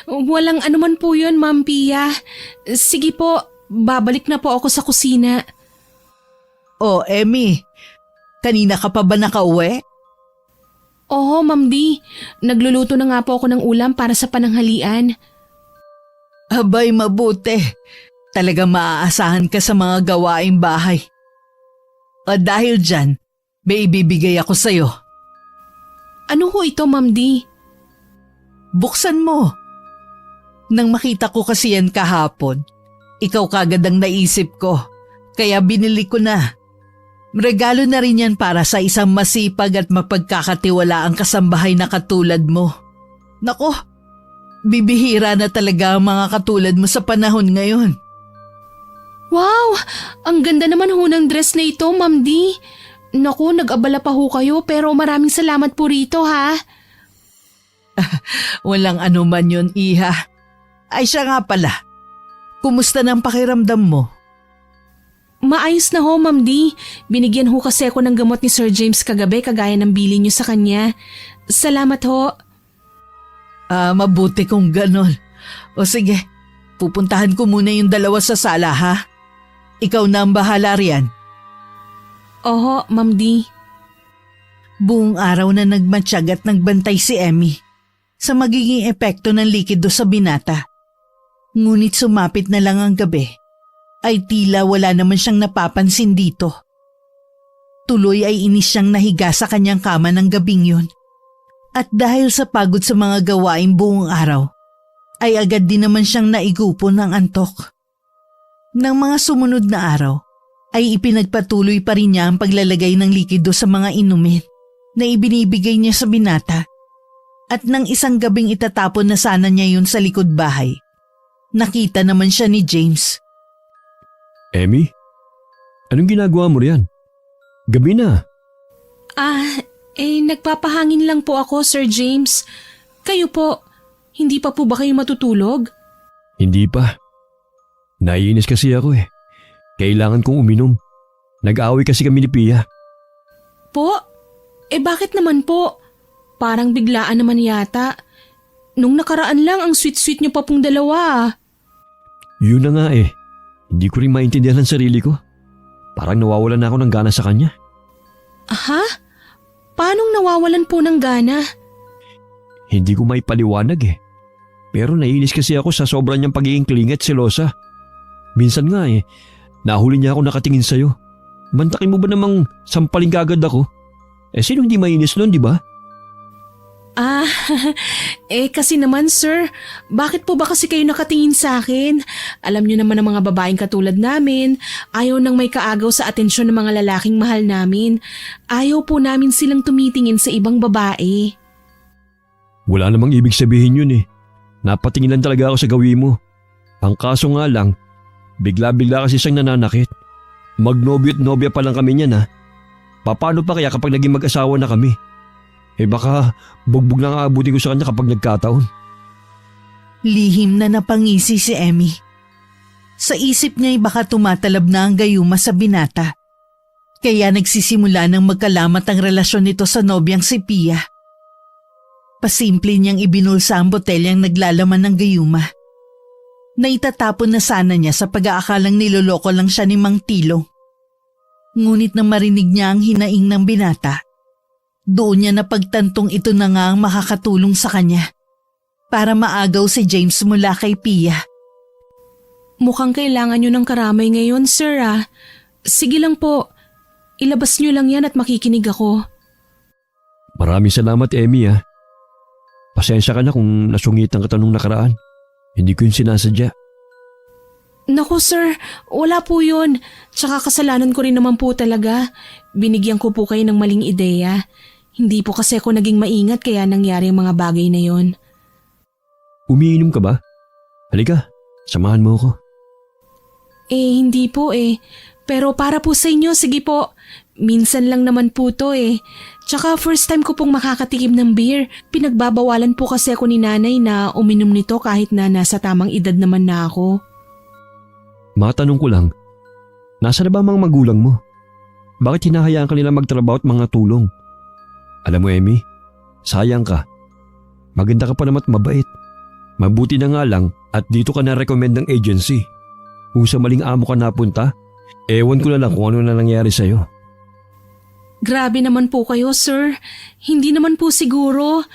[SPEAKER 1] Walang anuman po yun, Ma'am Pia. Sige po, babalik na po ako sa kusina.
[SPEAKER 2] Oh, Emmy. Kanina ka pa ba nakauwi?
[SPEAKER 1] Oo, Ma'am D. Nagluluto na nga po ako ng ulam para sa pananghalian.
[SPEAKER 2] Abay, mabuti. Talaga maaasahan ka sa mga gawaing bahay. O dahil dyan, may ibibigay ako sa'yo.
[SPEAKER 1] Ano ho ito, Ma'am D?
[SPEAKER 2] Buksan mo. Nang makita ko kasi yan kahapon, ikaw kagad ang naisip ko, kaya binili ko na. Regalo na rin yan para sa isang masipag at mapagkakatiwalaang kasambahay na katulad mo. Nako, bibihira na talaga ang mga katulad mo sa panahon ngayon.
[SPEAKER 1] Wow! Ang ganda naman ho ng dress na ito, Ma'am D. Naku, nag-abala pa ho kayo pero maraming salamat po rito ha.
[SPEAKER 2] Walang anuman yun, Iha. Ay siya nga pala. Kumusta ng pakiramdam mo?
[SPEAKER 1] Maayos na ho, Ma'am D. Binigyan ho kasi ako ng gamot ni Sir James kagabi kagaya ng bilin niyo sa kanya. Salamat ho.
[SPEAKER 2] Mabuti kung ganon. O sige, pupuntahan ko muna yung dalawa sa sala ha. Ikaw na ang bahala riyan.
[SPEAKER 1] Oho, Ma'am D.
[SPEAKER 2] Buong araw na nagmatsyag at nagbantay si Emmy sa magiging epekto ng likido sa binata. Ngunit sumapit na lang ang gabi ay tila wala naman siyang napapansin dito. Tuloy ay inis siyang nahiga sa kanyang kama ng gabing yun. At dahil sa pagod sa mga gawain buong araw, ay agad din naman siyang naigupo ng antok. Nang mga sumunod na araw, ay ipinagpatuloy pa rin niya ang paglalagay ng likido sa mga inumin na ibinibigay niya sa binata. At nang isang gabing itatapon na sana niya yun sa likod bahay, nakita naman siya ni James.
[SPEAKER 3] Emmy? Anong ginagawa mo riyan? Gabi na.
[SPEAKER 1] Nagpapahangin lang po ako, Sir James. Kayo po, hindi pa po ba kayo matutulog?
[SPEAKER 3] Hindi pa. Naiinis kasi ako eh. Kailangan kong uminom. Nag-aaway kasi kami ni Pia.
[SPEAKER 1] Po? Bakit naman po? Parang biglaan naman yata. Nung nakaraan lang ang sweet-sweet niyo pa pong dalawa.
[SPEAKER 3] Yun na nga eh. Hindi ko rin maintindihan ang sarili ko. Parang nawawalan na ako ng gana sa kanya.
[SPEAKER 1] Ha? Paanong nawawalan po ng gana?
[SPEAKER 3] Hindi ko maipaliwanag eh. Pero naiinis kasi ako sa sobrang niyang pagiging klingi at selosa. Minsan nga eh, nahuli niya ako nakatingin sa'yo. Mantakin mo ba namang sampaling kagad ako? Sino hindi mainis nun, di ba?
[SPEAKER 1] Kasi naman sir, bakit po ba kasi kayo nakatingin sa akin? Alam niyo naman ang mga babaeng katulad namin, ayaw nang may kaagaw sa atensyon ng mga lalaking mahal namin. Ayaw po namin silang tumitingin sa ibang babae.
[SPEAKER 3] Wala namang ibig sabihin yun eh. Napatingin lang talaga ako sa gawin mo. Ang kaso nga lang, bigla-bigla kasi siyang nananakit. Magnobyo at nobya pa lang kami niyan ha. Paano pa kaya kapag naging mag-asawa na kami? Baka bugbog na nga abutin ko sa kanya kapag nagkataon.
[SPEAKER 2] Lihim na napangisi si Emmy. Sa isip niya'y baka tumatalab na ang gayuma sa binata. Kaya nagsisimula ng magkalamat ang relasyon nito sa nobyang si Pia. Pasimple niyang ibinulsa ang botelyang naglalaman ng gayuma. Naitatapon na sana niya sa pag-aakalang niloloko lang siya ni Mang Tilo. Ngunit nang marinig niya ang hinaing ng binata, doon niya napagtantong ito na nga ang makakatulong sa kanya para maagaw si James mula kay Pia.
[SPEAKER 1] Mukhang kailangan niyo ng karamay ngayon, sir ah. Sige lang po, ilabas niyo lang yan at makikinig ako.
[SPEAKER 3] Maraming salamat, Emmy ha. Pasensya ka na kung nasungitan ka nung nakaraan. Hindi ko yun sinasadya.
[SPEAKER 1] Naku sir, wala po yun. Tsaka kasalanan ko rin naman po talaga. Binigyan ko po kayo ng maling ideya. Hindi po kasi ako naging maingat kaya nangyari ang mga bagay na yon.
[SPEAKER 3] Umiinom ka ba? Halika, samahan mo ako.
[SPEAKER 1] Hindi po Pero para po sa inyo, sige po. Minsan lang naman po to Tsaka first time ko pong makakatikim ng beer. Pinagbabawalan po kasi ako ni nanay na uminom nito kahit na nasa tamang edad naman na ako.
[SPEAKER 3] Matanong ko lang, nasa na ba mga magulang mo? Bakit hinahayaan ka nila magtrabaho at mga tulong? Alam mo Emmy, sayang ka. Maganda ka pa naman at mabait. Mabuti na nga lang at dito ka na-recommend ng agency. Kung sa maling amo ka napunta, ewan ko na lang kung ano na nangyari sa'yo.
[SPEAKER 1] Grabe naman po kayo, sir. Hindi naman po siguro.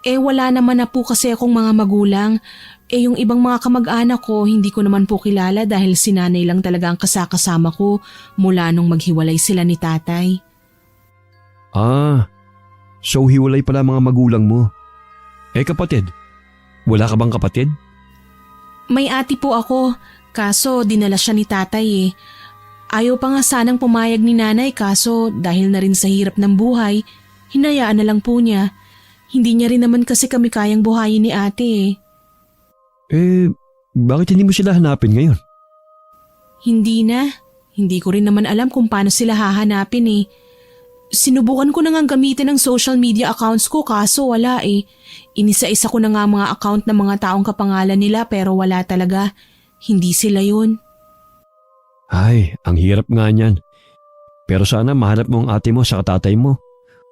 [SPEAKER 1] Wala naman na po kasi akong mga magulang. Yung ibang mga kamag-anak ko, hindi ko naman po kilala dahil si nanay lang talaga ang kasakasama ko mula nung maghiwalay sila ni tatay.
[SPEAKER 3] So hiwalay pala mga magulang mo. Kapatid, wala ka bang kapatid?
[SPEAKER 1] May ate po ako, kaso dinala siya ni tatay Ayaw pa nga sanang pumayag ni nanay kaso dahil na rin sa hirap ng buhay, hinayaan na lang po niya. Hindi niya rin naman kasi kami kayang buhayin ni ate
[SPEAKER 3] Bakit hindi mo sila hanapin ngayon?
[SPEAKER 1] Hindi na. Hindi ko rin naman alam kung paano sila hahanapin Sinubukan ko na nga gamitin ang social media accounts ko kaso wala eh. Inisa-isa ko na nga mga account ng mga taong kapangalan nila pero wala talaga. Hindi sila yun.
[SPEAKER 3] Ay, ang hirap nga niyan. Pero sana mahanap mo ang ate mo sa tatay mo.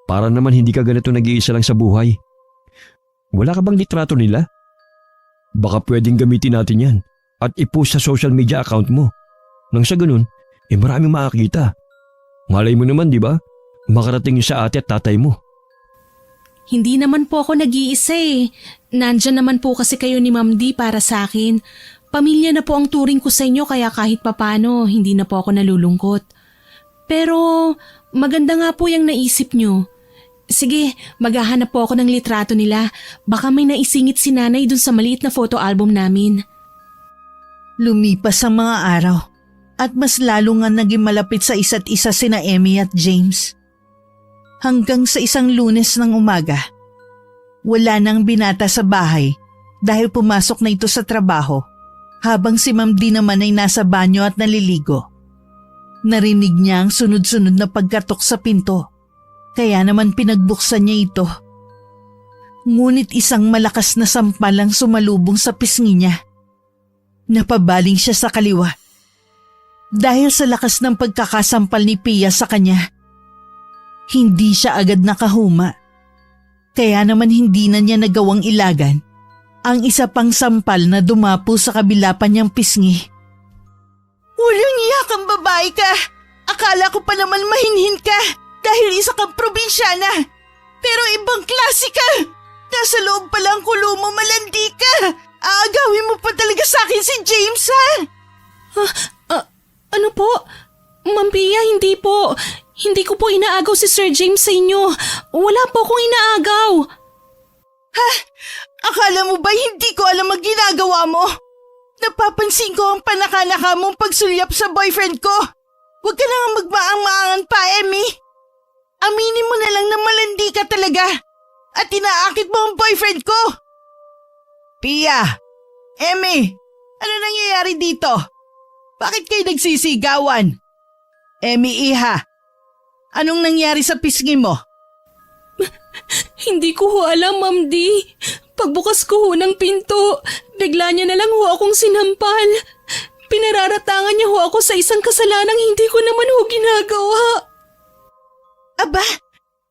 [SPEAKER 3] Para naman hindi ka ganito nag-iisa lang sa buhay. Wala ka bang litrato nila? Baka pwedeng gamitin natin yan at i-post sa social media account mo. Nang sa ganun, maraming makakita. Malay mo naman, di ba? Makarating yung sa ate at tatay mo.
[SPEAKER 1] Hindi naman po ako nag-iisa eh. Nandyan naman po kasi kayo ni Ma'am D para sa akin. Pamilya na po ang turing ko sa inyo kaya kahit papano hindi na po ako nalulungkot. Pero maganda nga po yung naisip nyo. Sige, maghahanap po ako ng litrato nila. Baka may naisingit si nanay dun sa maliit na photo album namin.
[SPEAKER 2] Lumipas ang mga araw at mas lalo nga naging malapit sa isa't isa sina Emmy at James. Hanggang sa isang Lunes ng umaga, wala nang binata sa bahay dahil pumasok na ito sa trabaho habang si Ma'am D naman ay nasa banyo at naliligo. Narinig niya ang sunod-sunod na pagkatok sa pinto kaya naman pinagbuksan niya ito. Ngunit isang malakas na sampal ang sumalubong sa pisngi niya. Napabaling siya sa kaliwa. Dahil sa lakas ng pagkakasampal ni Pia sa kanya, hindi siya agad nakahuma. Kaya naman hindi na niya nagawang ilagan ang isa pang sampal na dumapo sa kabila pa niyang pisngi. Walang iya kang babae ka! Akala ko pa naman mahinhin ka dahil isa kang probinsyana. Pero ibang klase ka! Nasa loob pa lang kulo mo, malandi ka! Aagawin mo pa talaga sa akin si James, ha?
[SPEAKER 1] Ano po? Ma'am Pia, hindi po. Hindi ko po inaagaw si Sir James sa inyo. Wala po akong inaagaw.
[SPEAKER 2] Ha? Akala mo ba hindi ko alam ang ginagawa mo? Napapansin ko ang panakanaka mong pagsulyap sa boyfriend ko. Huwag ka na nga magmaang-maangan pa, Emmy. Aminin mo na lang na malandi ka talaga at inaakit mo ang boyfriend ko. Pia! Emmy! Ano nangyayari dito? Bakit kayo nagsisigawan? Emmy, iha! Anong nangyari sa pisngi mo?
[SPEAKER 1] Hindi ko ho alam, Ma'am D. Pagbukas ko ho ng pinto, bigla niya na lang ho akong sinampal. Pinararatangan niya ho ako sa isang kasalanang hindi ko naman ho ginagawa.
[SPEAKER 2] Aba,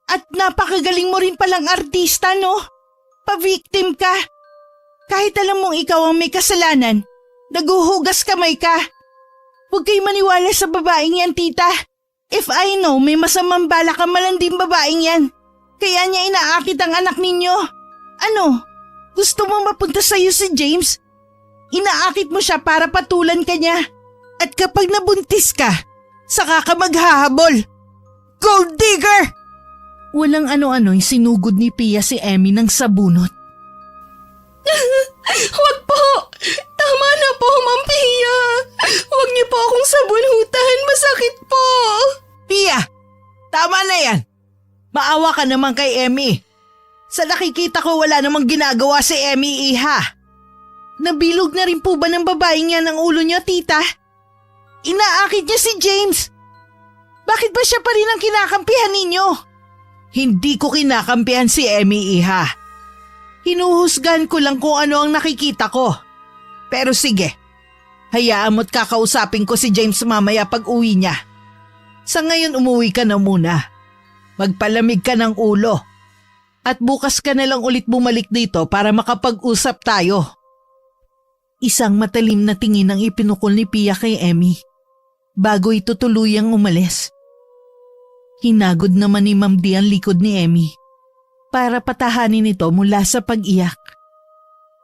[SPEAKER 2] at napakagaling mo rin palang artista, no? Pa-victim ka. Kahit alam mong ikaw ang may kasalanan, naguhugas kamay ka. Huwag kayo maniwala sa babaeng yan, tita. If I know, may masamang balak ang malanding babaeng yan. Kaya niya inaakit ang anak ninyo. Ano? Gusto mo mapunta sa'yo si James? Inaakit mo siya para patulan ka niya. At kapag nabuntis ka, saka ka maghahabol. Gold digger! Walang ano-ano'y sinugod ni Pia si Emmy ng sabunot.
[SPEAKER 1] Huwag po! Tama na po, Ma'am Pia! Huwag niyo po akong sabunutan. Masakit po!
[SPEAKER 2] Pia! Tama na yan! Maawa ka naman kay Emmy. Sa nakikita ko wala namang ginagawa si Emmy, iha. Nabilog na rin po ba ng babaeng yan ang ulo niyo, tita? Inaakit niya si James. Bakit ba siya pa rin ang kinakampihan ninyo? Hindi ko kinakampihan si Emmy, iha. Hinuhusgan ko lang kung ano ang nakikita ko. Pero sige, hayaan mo't kakausapin ko si James mamaya pag uwi niya. Sa ngayon umuwi ka na muna. Magpalamig ka ng ulo. At bukas ka na lang ulit bumalik dito para makapag-usap tayo. Isang matalim na tingin ang ipinukol ni Pia kay Emmy bago ito tuluyang umalis. Hinagod naman ni Ma'am D ang likod ni Emmy para patahanin ito mula sa pag-iyak.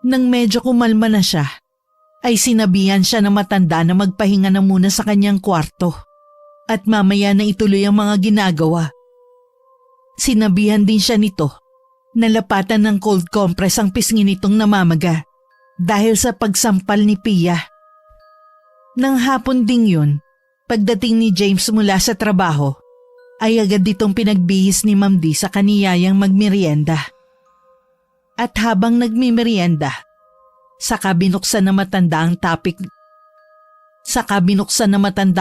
[SPEAKER 2] Nang medyo kumalma na siya, ay sinabihan siya na matanda na magpahinga na muna sa kanyang kwarto at mamaya na ituloy ang mga ginagawa. Sinabihan din siya nito na lapatan ng cold compress ang pisngi nitong namamaga dahil sa pagsampal ni Pia. Nang hapon ding yun, pagdating ni James mula sa trabaho, ay agad ditong pinagbihis ni Ma'am D sa kaniyayang magmerienda. At habang nagmimerienda, saka binuksan na matanda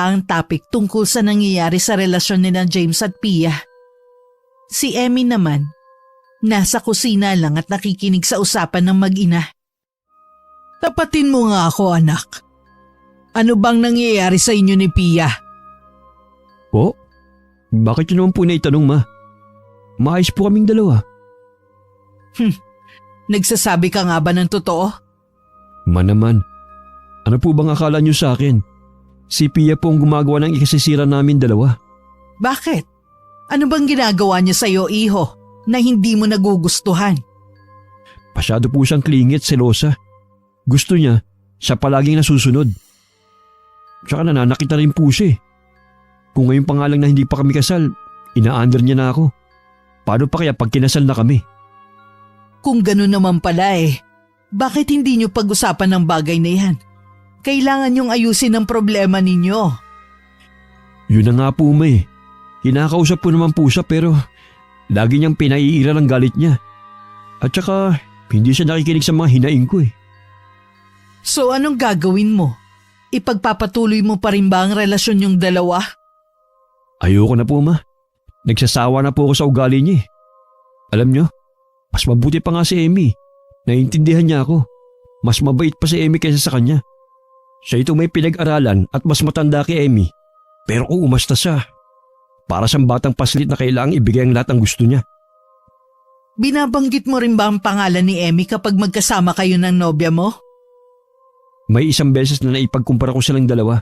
[SPEAKER 2] ang topic tungkol sa nangyayari sa relasyon nila James at Pia. Si Emmy naman, nasa kusina lang at nakikinig sa usapan ng mag-ina. Tapatin mo nga ako, anak. Ano bang nangyayari sa inyo ni Pia?
[SPEAKER 3] Po? Bakit yun naman po naitanong, ma? Maayos po kaming dalawa.
[SPEAKER 2] Nagsasabi ka nga ba ng totoo?
[SPEAKER 3] Ma naman, ano po bang akala niyo sa akin? Si Pia po ang gumagawa ng ikasisira namin dalawa.
[SPEAKER 2] Bakit? Ano bang ginagawa niya sa'yo, iho, na hindi mo nagugustuhan?
[SPEAKER 3] Masyado po siyang clingy at selosa. Gusto niya, siya palaging nasusunod. Tsaka nananakit na rin po siya eh. Kung ngayon pa nga lang na hindi pa kami kasal, ina-under niya na ako. Paano pa kaya pag kinasal na kami?
[SPEAKER 2] Kung gano'n naman pala bakit hindi niyo pag-usapan ng bagay na yan? Kailangan niyong ayusin ang problema ninyo.
[SPEAKER 3] Yun na nga po, ma eh. Kinakausap po naman po siya pero lagi niyang pinaiira ng galit niya. At saka hindi siya nakikinig sa mga hinaing ko eh.
[SPEAKER 2] So anong gagawin mo? Ipagpapatuloy mo pa rin ba ang relasyon yung dalawa?
[SPEAKER 3] Ayoko na po, ma. Nagsasawa na po ako sa ugali niya eh. Alam niyo, mas mabuti pa nga si Emmy. Naiintindihan niya ako. Mas mabait pa si Emmy kaysa sa kanya. Siya ito may pinag-aralan at mas matanda kay Emmy. Pero kung umasta siya, para siyang batang paslit na kailangang ibigay ang lahat ng gusto niya.
[SPEAKER 2] Binabanggit mo rin ba ang pangalan ni Emmy kapag magkasama kayo ng nobya mo?
[SPEAKER 3] May isang beses na naipagkumpara ko silang dalawa.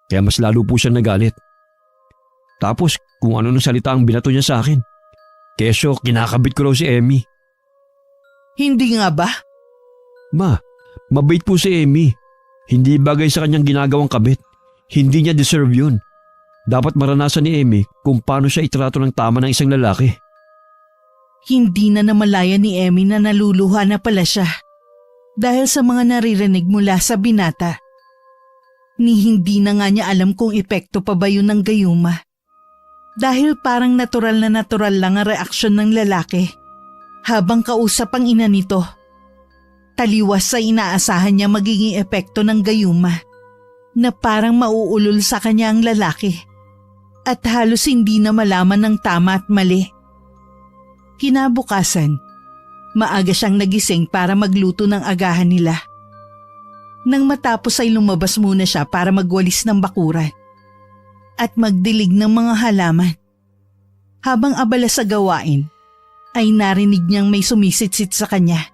[SPEAKER 3] Kaya mas lalo po siya nagalit. Tapos kung ano nang salita ang binato niya sa akin. Kesyo kinakabit ko raw si Emmy.
[SPEAKER 2] Hindi nga ba?
[SPEAKER 3] Ma, mabait po si Emmy. Hindi bagay sa kanyang ginagawang kabit. Hindi niya deserve yun. Dapat maranasan ni Emmy kung paano siya itrato ng tama ng isang lalaki.
[SPEAKER 2] Hindi na namalaya ni Emmy na naluluha na pala siya. Dahil sa mga naririnig mula sa binata. Ni hindi na nga niya alam kung epekto pa ba yun ng gayuma. Dahil parang natural lang ang reaksyon ng lalaki. Habang kausap ang ina nito. Taliwas sa inaasahan niya magiging epekto ng gayuma. Na parang mauulol sa kanya ang lalaki. At halos hindi na malaman ng tama at mali. Kinabukasan, maaga siyang nagising para magluto ng agahan nila. Nang matapos ay lumabas muna siya para magwalis ng bakuran at magdilig ng mga halaman. Habang abala sa gawain, ay narinig niyang may sumisitsit sa kanya.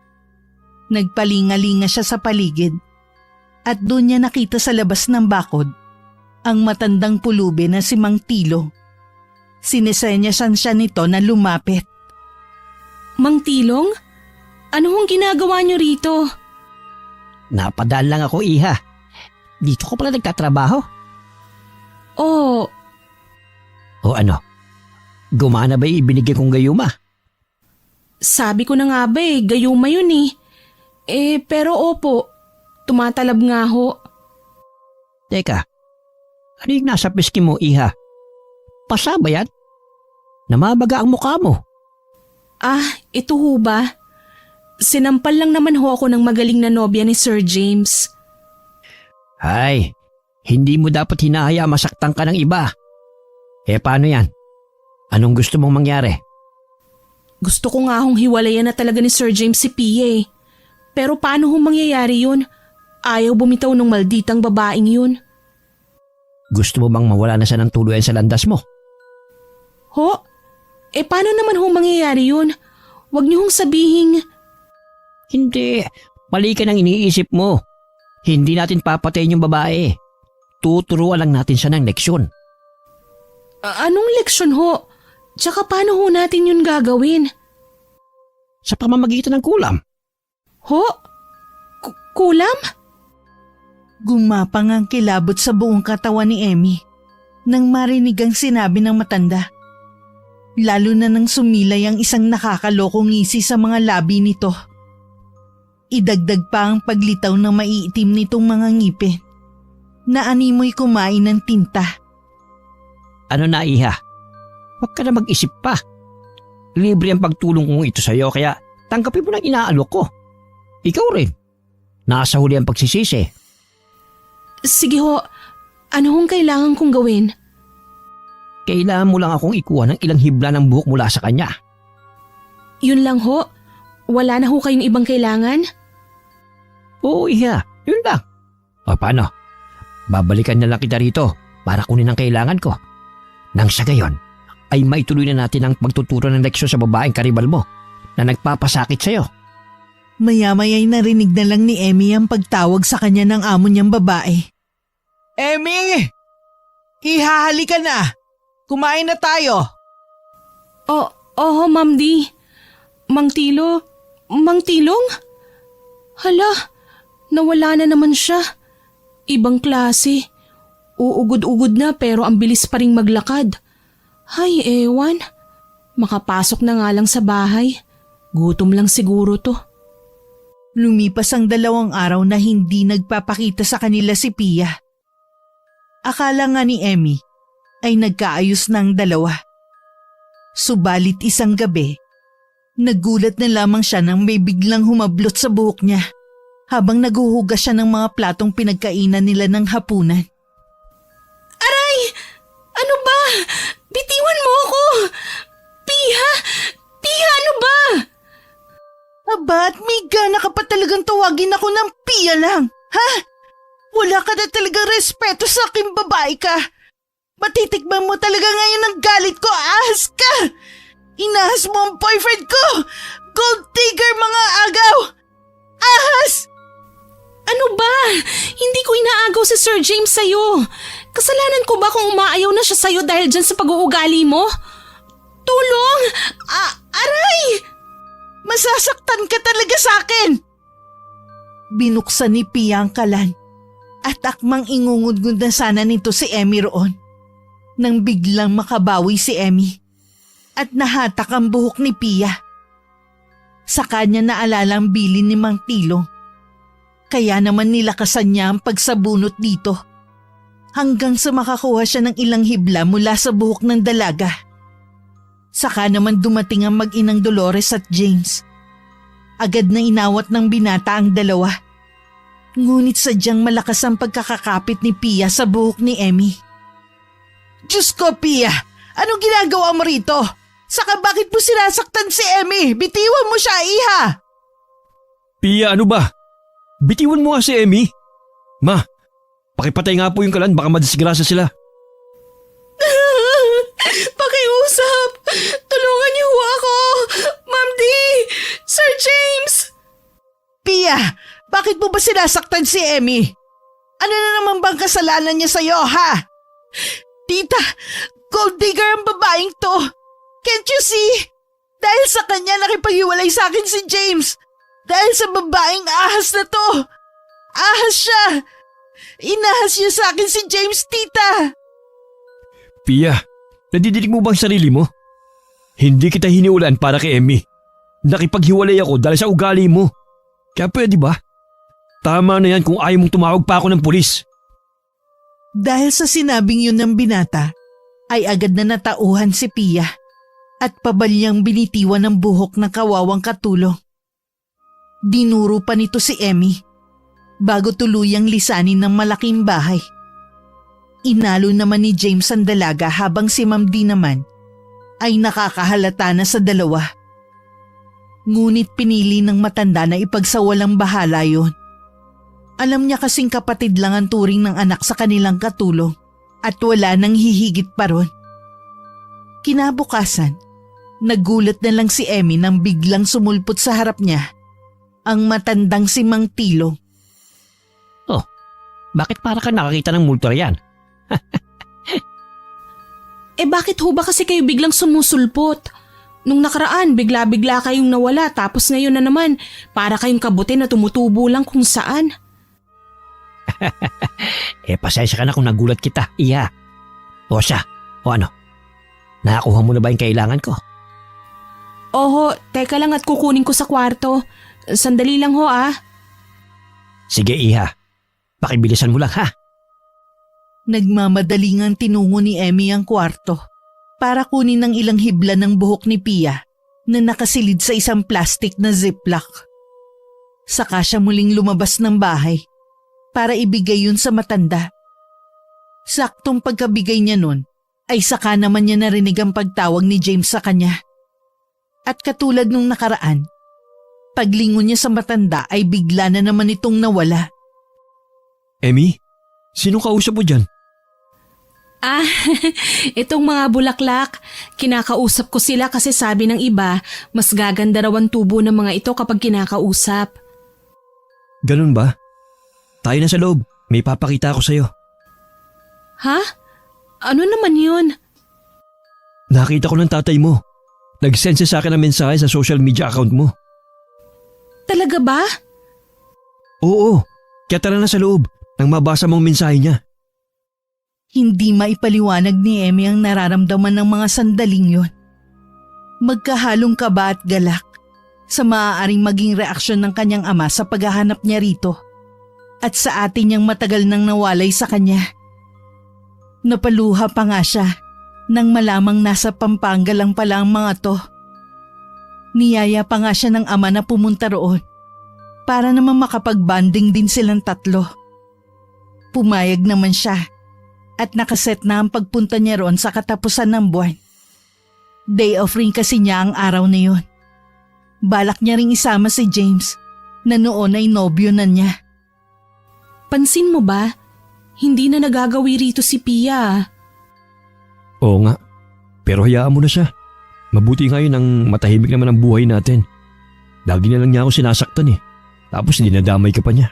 [SPEAKER 2] Nagpalingalinga siya sa paligid at doon niya nakita sa labas ng bakod ang matandang pulubi na si Mang Tilo. Sinesenyasan siya nito na lumapit.
[SPEAKER 1] Mang Tilong? Ano hong ginagawa niyo rito?
[SPEAKER 4] Napadaan lang ako, iha. Dito ko pala nagtatrabaho.
[SPEAKER 1] Oh,
[SPEAKER 4] O ano? Gumana ba yung ibinigay kong gayuma?
[SPEAKER 1] sabi ko na nga ba gayuma yun eh. Pero opo, tumatalab nga ho.
[SPEAKER 4] Teka, ano yung nasa piski mo, iha? Pasa ba yan? Namabaga ang mukha mo.
[SPEAKER 1] Ito ho ba? Sinampal lang naman ho ako ng magaling na nobya ni Sir James.
[SPEAKER 4] Ay, hindi mo dapat hinahaya masaktan ka ng iba. Paano yan? Anong gusto mong mangyari?
[SPEAKER 1] Gusto ko nga hong hiwalayan na talaga ni Sir James si Pia eh. Pero paano hong mangyayari yun? Ayaw bumitaw ng malditang babaeng yun.
[SPEAKER 4] Gusto mo bang mawala na siya ng tuluyan sa landas mo?
[SPEAKER 1] Ho? Paano naman hong mangyayari yun? Huwag niyo hong sabihing...
[SPEAKER 4] Hindi, mali ka nang iniisip mo. Hindi natin papatayin yung babae. Tuturuan lang natin siya ng leksyon.
[SPEAKER 1] Anong leksyon ho? Tsaka paano ho natin yun gagawin?
[SPEAKER 4] Sa pamamagitan ng kulam.
[SPEAKER 1] Ho? Kulam?
[SPEAKER 2] Gumapang ang kilabot sa buong katawan ni Emmy nang marinig ang sinabi ng matanda. Lalo na nang sumilay ang isang nakakalokong ngisi sa mga labi nito. Idagdag pa ang paglitaw ng maiitim nitong mga ngipin na animoy kumain ng tinta.
[SPEAKER 4] Ano na, iha? Huwag ka na mag-isip pa. Libre ang pagtulong kong ito sa'yo kaya tanggapin mo ng inaalok ko. Ikaw rin. Nasa huli ang pagsisisi.
[SPEAKER 1] Sige ho, ano hong kailangan kong gawin?
[SPEAKER 4] Kailangan mo lang akong ikuha ng ilang hibla ng buhok mula sa kanya.
[SPEAKER 1] Yun lang ho? Wala na ho kayong ibang kailangan?
[SPEAKER 4] Oo, Iha. Yun lang. O paano? Babalikan na lang kita rito para kunin ang kailangan ko. Nang sa gayon, ay maituloy na natin ang pagtuturo ng leksyon sa babaeng karibal mo na nagpapasakit sa'yo.
[SPEAKER 2] Maya-maya'y narinig na lang ni Emmy ang pagtawag sa kanya ng amo niyang babae. Emmy! Ihahali ka na! Kumain na tayo!
[SPEAKER 1] Oho, Ma'am Di. Mang Tilo? Mang Tilong? Hala, nawala na naman siya. Ibang klase. Uugod-ugod na pero ang bilis pa ring maglakad. Hay, ewan. Makapasok na nga lang sa bahay. Gutom lang siguro to.
[SPEAKER 2] Lumipas ang 2 araw na hindi nagpapakita sa kanila si Pia. Akala nga ni Emmy ay nagkaayos ng 2. Subalit isang gabi, nagulat na lamang siya nang may biglang humablot sa buhok niya habang naghuhugas siya ng mga platong pinagkainan nila ng hapunan.
[SPEAKER 1] Aray! Ano ba? Bitiwan mo ako! Piha! Piha, ano ba?
[SPEAKER 2] Aba, at may gana ka pa talagang tawagin ako ng Pia lang, ha? Wala ka na talagang respeto sa aking babae ka. Matitikman mo talaga ngayon ang galit ko, ahas ka! Inahas mo ang boyfriend ko! Gold digger, mga agaw! Ahas!
[SPEAKER 1] Ano ba? Hindi ko inaagaw si Sir James sa'yo. Kasalanan ko ba kung umaayaw na siya sa'yo dahil dyan sa pag-uugali mo? Tulong! Aray!
[SPEAKER 2] Masasaktan ka talaga sa akin! Binuksan ni Pia ang kalan at akmang ingungudgod na sana nito si Emmy roon. Nang biglang makabawi si Emmy at nahatak ang buhok ni Pia. Sa kanya naalala ang bilin ni Mang Tilong. Kaya naman nilakasan niya ang pagsabunot dito hanggang sa makakuha siya ng ilang hibla mula sa buhok ng dalaga. Saka naman dumating ang mag-inang Dolores at James. Agad na inawat ng binata ang 2. Ngunit sadyang malakas ang pagkakakapit ni Pia sa buhok ni Emmy. Diyos ko, Pia! Anong ginagawa mo rito? Saka bakit mo sinasaktan si Emmy? Bitiwan mo siya, iha!
[SPEAKER 3] Pia, ano ba? Bitiwan mo nga si Emmy. Ma, pakipatay nga po yung kalan, baka madisgrasya sila.
[SPEAKER 1] Pakiusap! Tulungan niyo ako! Ma'am Di! Sir James!
[SPEAKER 2] Pia, bakit mo ba sinasaktan si Emmy? Ano na naman bang kasalanan niya sa'yo, ha? Tita, gold digger ang babaeng to. Can't you see? Dahil sa kanya nakipaghiwalay sa akin si James. Dahil sa babaeng ahas na to. Ahas siya. Inahas niya sa akin si James, tita.
[SPEAKER 3] Pia, nadidinig mo bang sarili mo? Hindi kita hiniulan para kay Emmy. Nakipaghiwalay ako dahil sa ugali mo. Kaya pwede ba? Tama na yan kung ayaw mong tumawag pa ako ng pulis.
[SPEAKER 2] Dahil sa sinabing yun ng binata, ay agad na natauhan si Pia at pabalyang binitiwan ng buhok ng kawawang katulong. Dinuro pa nito si Emmy bago tuluyang lisanin ng malaking bahay. Inalo naman ni James ang dalaga habang si Ma'am D naman ay nakakahalata na sa 2. Ngunit pinili ng matanda na ipagsawalang bahala yon. Alam niya kasing kapatid lang ang turing ng anak sa kanilang katulong at wala nang hihigit pa ron. Kinabukasan, nagulat na lang si Emmy nang biglang sumulpot sa harap niya ang matandang si Mang Tilong.
[SPEAKER 4] Oh, bakit para ka nakakita ng multo yan?
[SPEAKER 1] Bakit ho ba kasi kayo biglang sumusulpot? Nung nakaraan, bigla-bigla kayong nawala tapos ngayon na naman para kayong kabuti na tumutubo lang kung saan.
[SPEAKER 4] Pasensya ka na kung nagulat kita, iya. O siya, o ano? Nakakuha mo na ba yung kailangan ko?
[SPEAKER 1] Oho, teka lang at kukunin ko sa kwarto. Sandali lang ho ah.
[SPEAKER 4] Sige, iha. Pakibilisan mo lang, ha?
[SPEAKER 2] Nagmamadaling ang tinungo ni Emmy ang kwarto para kunin ng ilang hibla ng buhok ni Pia na nakasilid sa isang plastic na ziplock. Saka siya muling lumabas ng bahay para ibigay yun sa matanda. Saktong pagkabigay niya nun ay saka naman niya narinig ang pagtawag ni James sa kanya. At katulad nung nakaraan, paglingon niya sa matanda ay bigla na naman itong nawala.
[SPEAKER 3] Emmy, sino kausap mo dyan?
[SPEAKER 1] Ah, itong mga bulaklak. Kinakausap ko sila kasi sabi ng iba, mas gaganda raw ang tubo ng mga ito kapag kinakausap.
[SPEAKER 3] Ganun ba? Tayo na sa loob. May papakita ako sa'yo.
[SPEAKER 1] Ha? Ano naman yun?
[SPEAKER 3] Nakita ko ng tatay mo. Nag-send siya sa akin ng mensahe sa social media account mo.
[SPEAKER 1] Talaga ba?
[SPEAKER 3] Oo, kaya tara na sa loob nang mabasa mong mensahe niya.
[SPEAKER 2] Hindi maipaliwanag ni Emmy ang nararamdaman ng mga sandaling yon. Magkahalong kaba at galak sa maaaring maging reaksyon ng kanyang ama sa paghahanap niya rito at sa atin niyang matagal nang nawalay sa kanya. Napaluha pa nga siya nang malamang nasa Pampanga lang pala ang mga to. Niyaya pa nga siya ng ama na pumunta roon para naman makapag-banding din silang tatlo. Pumayag naman siya at nakaset na ang pagpunta niya roon sa katapusan ng buwan. Day off rin kasi niya ang araw na yun. Balak niya ring isama si James na noon ay nobyo na niya.
[SPEAKER 1] Pansin mo ba? Hindi na nagagawi rito si Pia.
[SPEAKER 3] Oo nga, pero hayaan mo na siya. Mabuti nga yun ang matahimik naman ang buhay natin. Lagi na lang niya ako sinasaktan eh. Tapos dinadamay ka pa niya.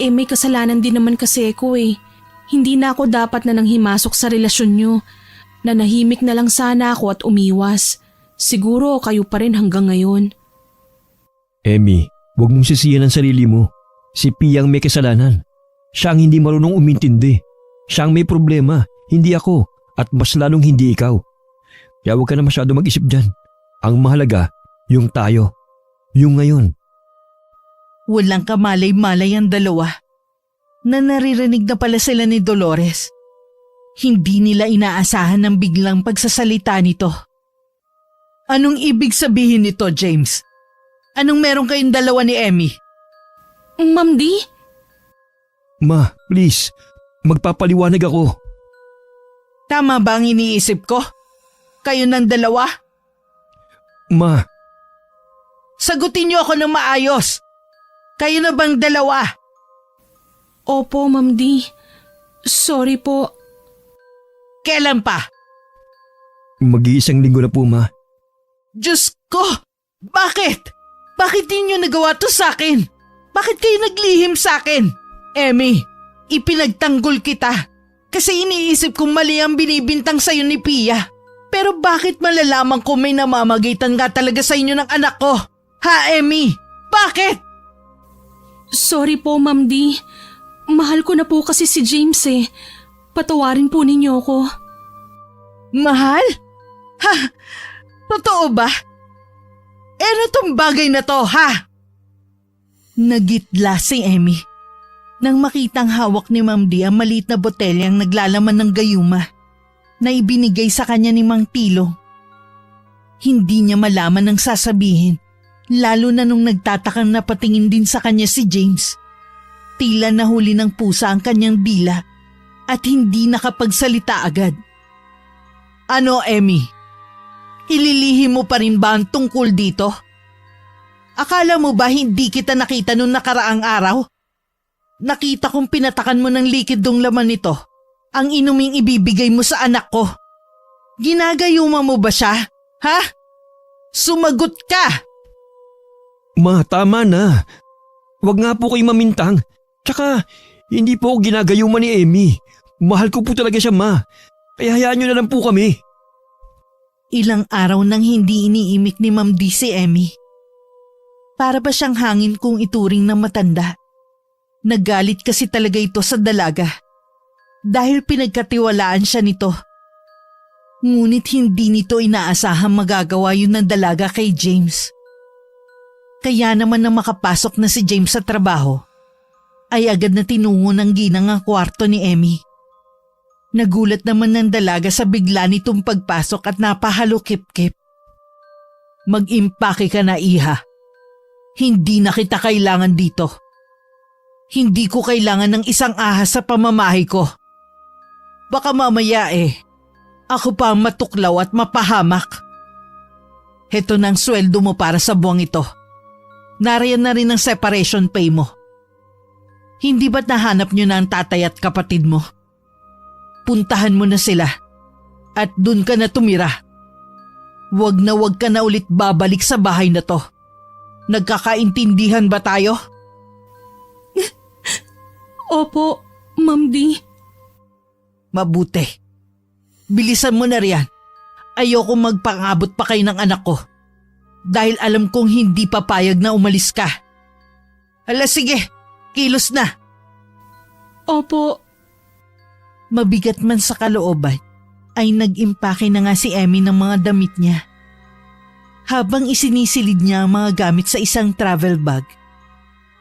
[SPEAKER 1] Eh may kasalanan din naman kasi ako eh. Hindi na ako dapat na nang himasok sa relasyon nyo. Nanahimik na lang sana ako at umiwas. Siguro kayo pa rin hanggang ngayon.
[SPEAKER 3] Emmy, huwag mong sisiyan ang sarili mo. Si Pia ang may kasalanan. Siya ang hindi marunong umintindi. Siya ang may problema, hindi ako. At mas lalong hindi ikaw. Kaya huwag ka na masyado mag-isip dyan. Ang mahalaga, yung tayo. Yung ngayon.
[SPEAKER 2] Walang kamalay-malay ang dalawa na naririnig na pala sila ni Dolores. Hindi nila inaasahan ng biglang pagsasalita nito. Anong ibig sabihin nito, James? Anong meron kayong dalawa ni Emmy?
[SPEAKER 1] Ma'am Di?
[SPEAKER 3] Ma, please. Magpapaliwanag ako.
[SPEAKER 2] Tama ba ang iniisip ko? Kayo ng dalawa?
[SPEAKER 3] Ma,
[SPEAKER 2] Sagutin niyo ako ng maayos. Kayo na bang dalawa?
[SPEAKER 1] Opo, Ma'am Di. Sorry po.
[SPEAKER 2] Kailan pa?
[SPEAKER 3] mag-iisang linggo na po, Ma.
[SPEAKER 2] Diyos ko! Bakit? Bakit ninyo nagawa to sa akin? Bakit kayo naglihim sa akin? Emmy, ipinagtanggol kita kasi iniisip kong mali ang binibintang sa'yo ni Pia. Pero bakit malalaman ko may namamagitan nga talaga sa inyo ng anak ko? Ha, Emmy? Bakit?
[SPEAKER 1] Sorry po, Ma'am Di. Mahal ko na po kasi si James eh. Patawarin po ninyo ako.
[SPEAKER 2] Mahal? Ha? Totoo ba? Ano tong bagay na to, ha? Nagitla si Emmy nang makitang hawak ni Ma'am Di ang maliit na botelyang naglalaman ng gayuma na ibinigay sa kanya ni Mang Tilo. Hindi niya malaman ang sasabihin, lalo na nung nagtatakang napatingin din sa kanya si James. Tila nahuli ng pusa ang kanyang dila at hindi nakapagsalita agad. Ano, Emmy? Ililihim mo pa rin ba ang tungkol dito? Akala mo ba hindi kita nakita nung nakaraang araw? Nakita kong pinatakan mo ng likidong laman nito ang inuming ibibigay mo sa anak ko. Ginagayuma mo ba siya? Ha? Sumagot ka!
[SPEAKER 3] Ma, tama na. Huwag nga po kayo mamintang. Tsaka, hindi po ako ginagayuma ni Emmy. Mahal ko po talaga siya, Ma. Kaya hayaan niyo na lang po kami.
[SPEAKER 2] Ilang araw nang hindi iniimik ni Ma'am Di si Emmy. Para ba siyang hangin kung ituring ng matanda? Nagalit kasi talaga ito sa dalaga dahil pinagkatiwalaan siya nito. Ngunit hindi nito inaasahang magagawa yun ng dalaga kay James. Kaya naman nang makapasok na si James sa trabaho, ay agad na tinungo ng ginang ang kwarto ni Emmy. Nagulat naman ng dalaga sa bigla nitong pagpasok at napahalukip-kip. Mag-impake ka na, iha. Hindi na kita kailangan dito. Hindi ko kailangan ng isang ahas sa pamamahay ko. Baka mamaya Ako pa ang matuklaw at mapahamak. Heto na ang sweldo mo para sa buwang ito. Nariyan na rin ang separation pay mo. Hindi ba't nahanap nyo na ang tatay at kapatid mo? Puntahan mo na sila at dun ka na tumira. Wag ka na ulit babalik sa bahay na to. Nagkakaintindihan ba tayo?
[SPEAKER 1] Opo, Ma'am D.
[SPEAKER 2] Mabuti. Bilisan mo na riyan. Ayoko magpangabot pa kayo ng anak ko. Dahil alam kong hindi papayag na umalis ka. Hala sige, kilos na.
[SPEAKER 1] Opo.
[SPEAKER 2] Mabigat man sa kalooban, ay nag-impake na nga si Emmy ng mga damit niya. Habang isinisilid niya ang mga gamit sa isang travel bag,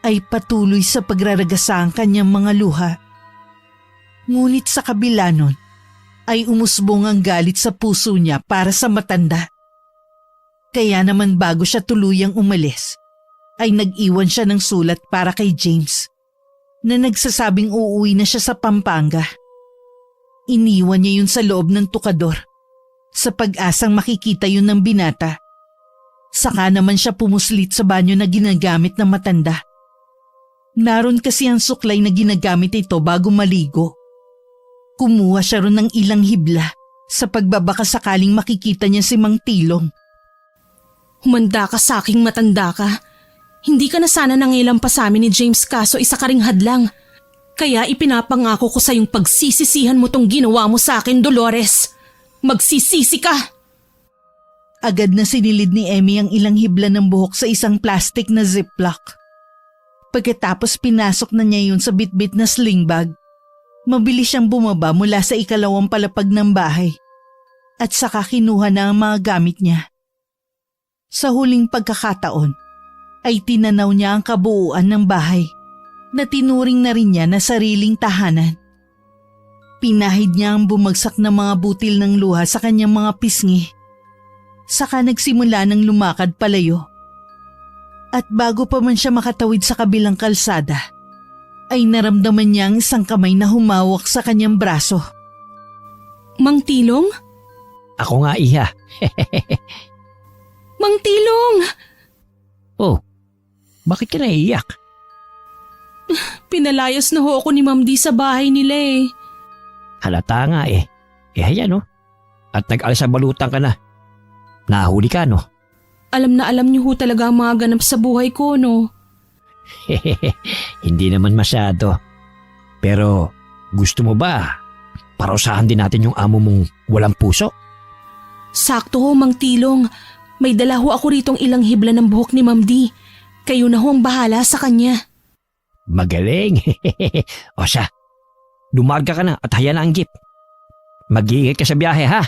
[SPEAKER 2] ay patuloy sa pagraragasa ang kanyang mga luha. Ngunit sa kabila nun, ay umusbong ang galit sa puso niya para sa matanda. Kaya naman bago siya tuluyang umalis, ay nag-iwan siya ng sulat para kay James na nagsasabing uuwi na siya sa Pampanga. Iniwan niya yun sa loob ng tukador sa pag-asang makikita yun ng binata. Saka naman siya pumuslit sa banyo na ginagamit ng matanda. Naroon kasi ang suklay na ginagamit ito bago maligo. Kumuha siya ron ng ilang hibla sa pagbabaka sakaling makikita niya si Mang Tilong.
[SPEAKER 1] Humanda ka sa aking matanda ka. Hindi ka na sana nangilam pa sa amin ni James kaso isa ka ring hadlang. Kaya ipinapangako ko sa yung pagsisisihan mo tong ginawa mo sa akin, Dolores. Magsisisi ka!
[SPEAKER 2] Agad na sinilid ni Emmy ang ilang hibla ng buhok sa isang plastic na ziplock. Pagkatapos pinasok na niya yun sa bitbit na sling bag, mabilis siyang bumaba mula sa ikalawang palapag ng bahay at saka kinuha na ang mga gamit niya. Sa huling pagkakataon ay tinanaw niya ang kabuuan ng bahay na tinuring na rin niya na sariling tahanan. Pinahid niya ang bumagsak na mga butil ng luha sa kanyang mga pisngi. Saka nagsimula ng lumakad palayo. At bago pa man siya makatawid sa kabilang kalsada, ay naramdaman niya ang isang kamay na humawak sa kanyang braso.
[SPEAKER 1] Mang Tilong?
[SPEAKER 4] Ako nga, iha.
[SPEAKER 1] Mang Tilong!
[SPEAKER 4] Oh, bakit ka naiiyak?
[SPEAKER 1] Pinalayas na ho ako ni Ma'am D sa bahay nila eh.
[SPEAKER 4] Halata nga eh. Eh, ayan no. At nag-alas sa balutan ka na. Nahuli ka no?
[SPEAKER 1] Alam na alam niyo ho talaga ang mga ganap sa buhay ko, no?
[SPEAKER 4] Hindi naman masyado. Pero gusto mo ba parusahan din natin yung amo mong walang puso?
[SPEAKER 1] Sakto ho, Mang Tilong. May dala ho ako ritong ilang hibla ng buhok ni Ma'am D. Kayo na ho ang bahala sa kanya.
[SPEAKER 4] Magaling. O siya, lumarga ka na at haya na ang jeep. Mag-iingat ka sa biyahe ha.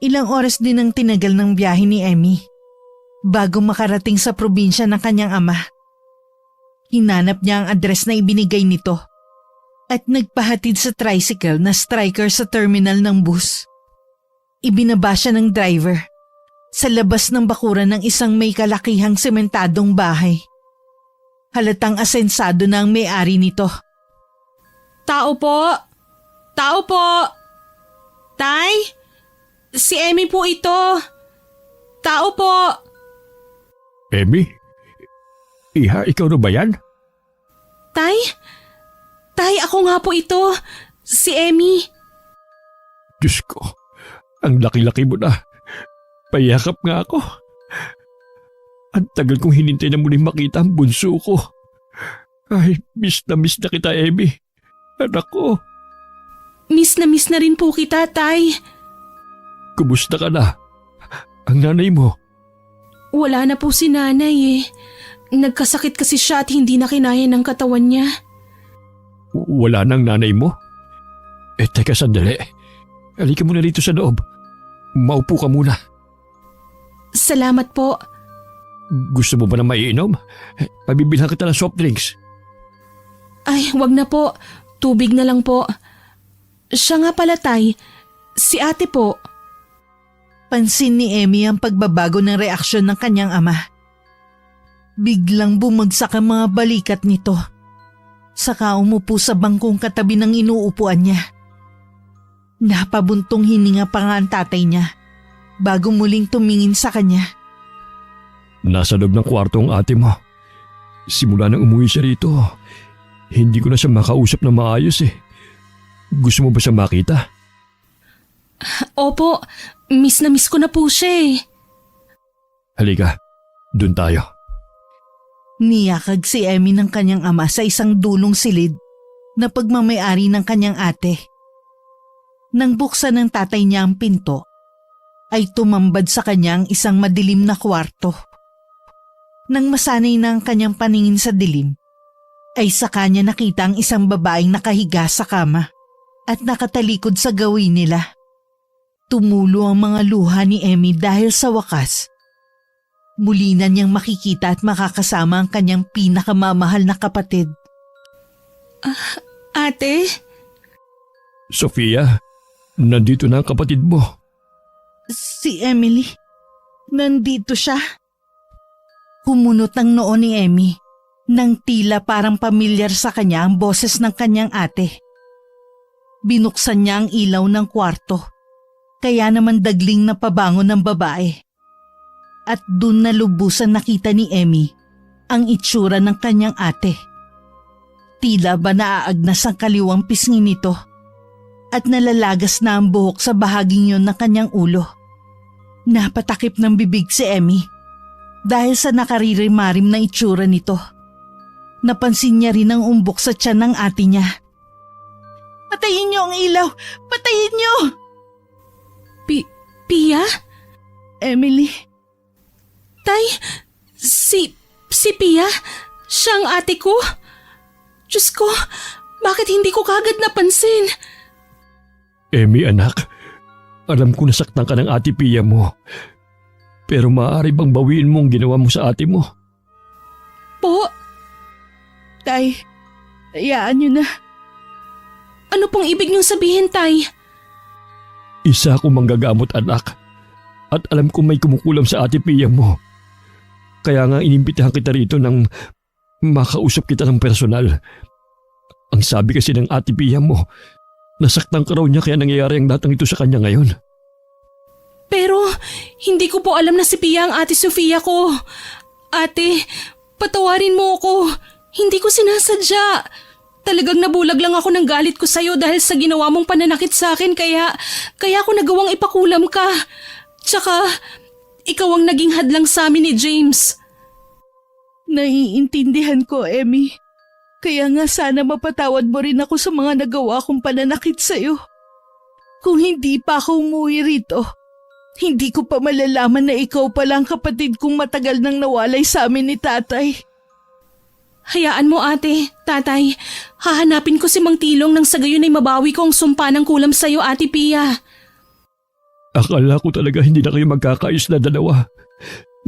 [SPEAKER 2] Ilang oras din ang tinagal ng biyahe ni Emmy bago makarating sa probinsya ng kanyang ama. Hinanap niya ang address na ibinigay nito at nagpahatid sa tricycle na striker sa terminal ng bus. Ibinaba siya ng driver sa labas ng bakuran ng isang may kalakihang sementadong bahay. Halatang asensado na ang may-ari nito.
[SPEAKER 1] Tao po! Tao po! Tay? Si Emmy po ito. Tao po!
[SPEAKER 3] Emmy? Iha, ikaw na ba yan?
[SPEAKER 1] Tay? Tay, ako nga po ito. Si Emmy.
[SPEAKER 3] Diyos ko, ang laki-laki mo na. Payakap nga ako. Ang tagal kong hinintay na muling makita ang bunso ko. Ay, miss na kita, Emmy. Anak ko.
[SPEAKER 1] Miss na rin po kita, Tay.
[SPEAKER 3] Kumusta ka na? Ang nanay mo?
[SPEAKER 1] Wala na po si nanay eh. Nagkasakit kasi siya at hindi na kinaya ng katawan niya.
[SPEAKER 3] Wala nang nanay mo? Teka sandali. Halika muna dito sa loob. Maupo ka muna.
[SPEAKER 1] Salamat po.
[SPEAKER 3] Gusto mo ba na maiinom? Pabibilhan kita ng soft drinks.
[SPEAKER 1] Ay, wag na po. Tubig na lang po. Siya nga pala, Tay. Si ate po.
[SPEAKER 2] Pansin ni Emmy ang pagbabago ng reaksyon ng kanyang ama. Biglang bumagsak ang mga balikat nito. Saka umupo sa bangkong katabi ng inuupuan niya. Napabuntong hininga pa nga ang tatay niya bago muling tumingin sa kanya.
[SPEAKER 3] Nasa loob ng kwarto ang ate mo. Simula nang umuwi siya rito, hindi ko na siya makausap na maayos eh. Gusto mo ba siya makita?
[SPEAKER 1] Opo, miss na miss ko na po siya eh.
[SPEAKER 3] Halika, dun tayo.
[SPEAKER 2] Niyakag si Emmy ng kanyang ama sa isang dulong silid na pagmamayari ng kanyang ate. Nang buksan ng tatay niya ang pinto, ay tumambad sa kanyang isang madilim na kwarto. Nang masanay na ang kanyang paningin sa dilim, ay sa kanya nakita ang isang babaeng nakahiga sa kama at nakatalikod sa gawin nila. Tumulo ang mga luha ni Emmy dahil sa wakas, muli na niyang makikita at makakasama ang kanyang pinakamamahal na kapatid.
[SPEAKER 1] Ate?
[SPEAKER 3] Sofia, nandito na ang kapatid mo.
[SPEAKER 2] Si Emily, nandito siya. Kumunot ang noo ni Emmy nang tila parang pamilyar sa kanya ang boses ng kanyang ate. Binuksan niya ang ilaw ng kwarto, kaya naman dagling na pabangon ng babae. At dun na lubusan nakita ni Emmy ang itsura ng kanyang ate. Tila ba naaagnas ang kaliwang pisngi nito at nalalagas na ang buhok sa bahaging yon ng kanyang ulo. Napatakip ng bibig si Emmy dahil sa nakaririmarim na itsura nito. Napansin niya rin ang umbok sa tiyan ng ate niya. "Patayin niyo ang ilaw! Patayin niyo!"
[SPEAKER 1] Pia?
[SPEAKER 2] Emily,
[SPEAKER 1] Tay, si Pia? Siya ang ate ko? Diyos ko, bakit hindi ko kagad napansin?
[SPEAKER 3] Emmy anak, alam ko nasaktan ka ng ate Pia mo. Pero maaari bang bawiin mo ang ginawa mo sa ate mo?
[SPEAKER 1] Po,
[SPEAKER 2] tay, hayaan niyo na.
[SPEAKER 1] ano pong ibig niyong sabihin, Tay?
[SPEAKER 3] Isa akong manggagamot anak. At alam ko may kumukulam sa ate Pia mo. Kaya nga inimbitahan kita rito nang makausap kita ng personal. Ang sabi kasi ng ate Pia mo, nasaktan ka raw niya kaya nangyayari ang lahat ng ito sa kanya ngayon.
[SPEAKER 1] Pero hindi ko po alam na si Pia ang ate Sofia ko. Ate, patawarin mo ako. Hindi ko sinasadya. Talagang nabulag lang ako ng galit ko sa'yo dahil sa ginawa mong pananakit sa akin kaya ako nagawang ipakulam ka. Tsaka, ikaw ang naging hadlang sa amin ni James.
[SPEAKER 2] Naiintindihan ko, Emmy. Kaya nga sana mapatawad mo rin ako sa mga nagawa kong pananakit sa'yo. Kung hindi pa ako umuwi rito, hindi ko pa malalaman na ikaw pala ang kapatid kong matagal nang nawalay sa amin ni tatay.
[SPEAKER 1] Hayaan mo ate, tatay. Hahanapin ko si Mang Tilong nang sa gayon ay mabawi ko ang sumpa ng kulam sa'yo, Ate Pia.
[SPEAKER 3] Akala ko talaga hindi na kayo magkakaayos na dalawa.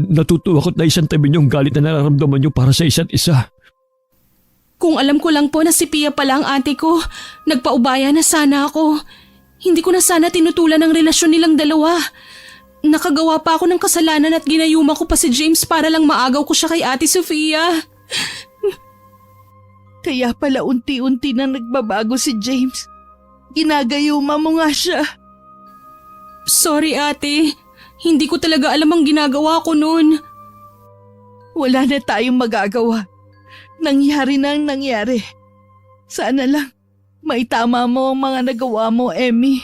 [SPEAKER 3] Natutuwa ko't naisang tabi niyo ang galit na nararamdaman niyo para sa isa't isa.
[SPEAKER 1] Kung alam ko lang po na si Pia pala ang ate ko, nagpaubaya na sana ako. Hindi ko na sana tinutulan ang relasyon nilang dalawa. Nakagawa pa ako ng kasalanan at ginayuma ko pa si James para lang maagaw ko siya kay Ate Sofia.
[SPEAKER 2] Kaya pala unti-unti na nagbabago si James. Ginagayuma mo nga siya.
[SPEAKER 1] Sorry ate, hindi ko talaga alam ang ginagawa ko noon.
[SPEAKER 2] Wala na tayong magagawa. Nangyari na ang nangyari. Sana lang maitama mo ang mga nagawa mo, Emmy.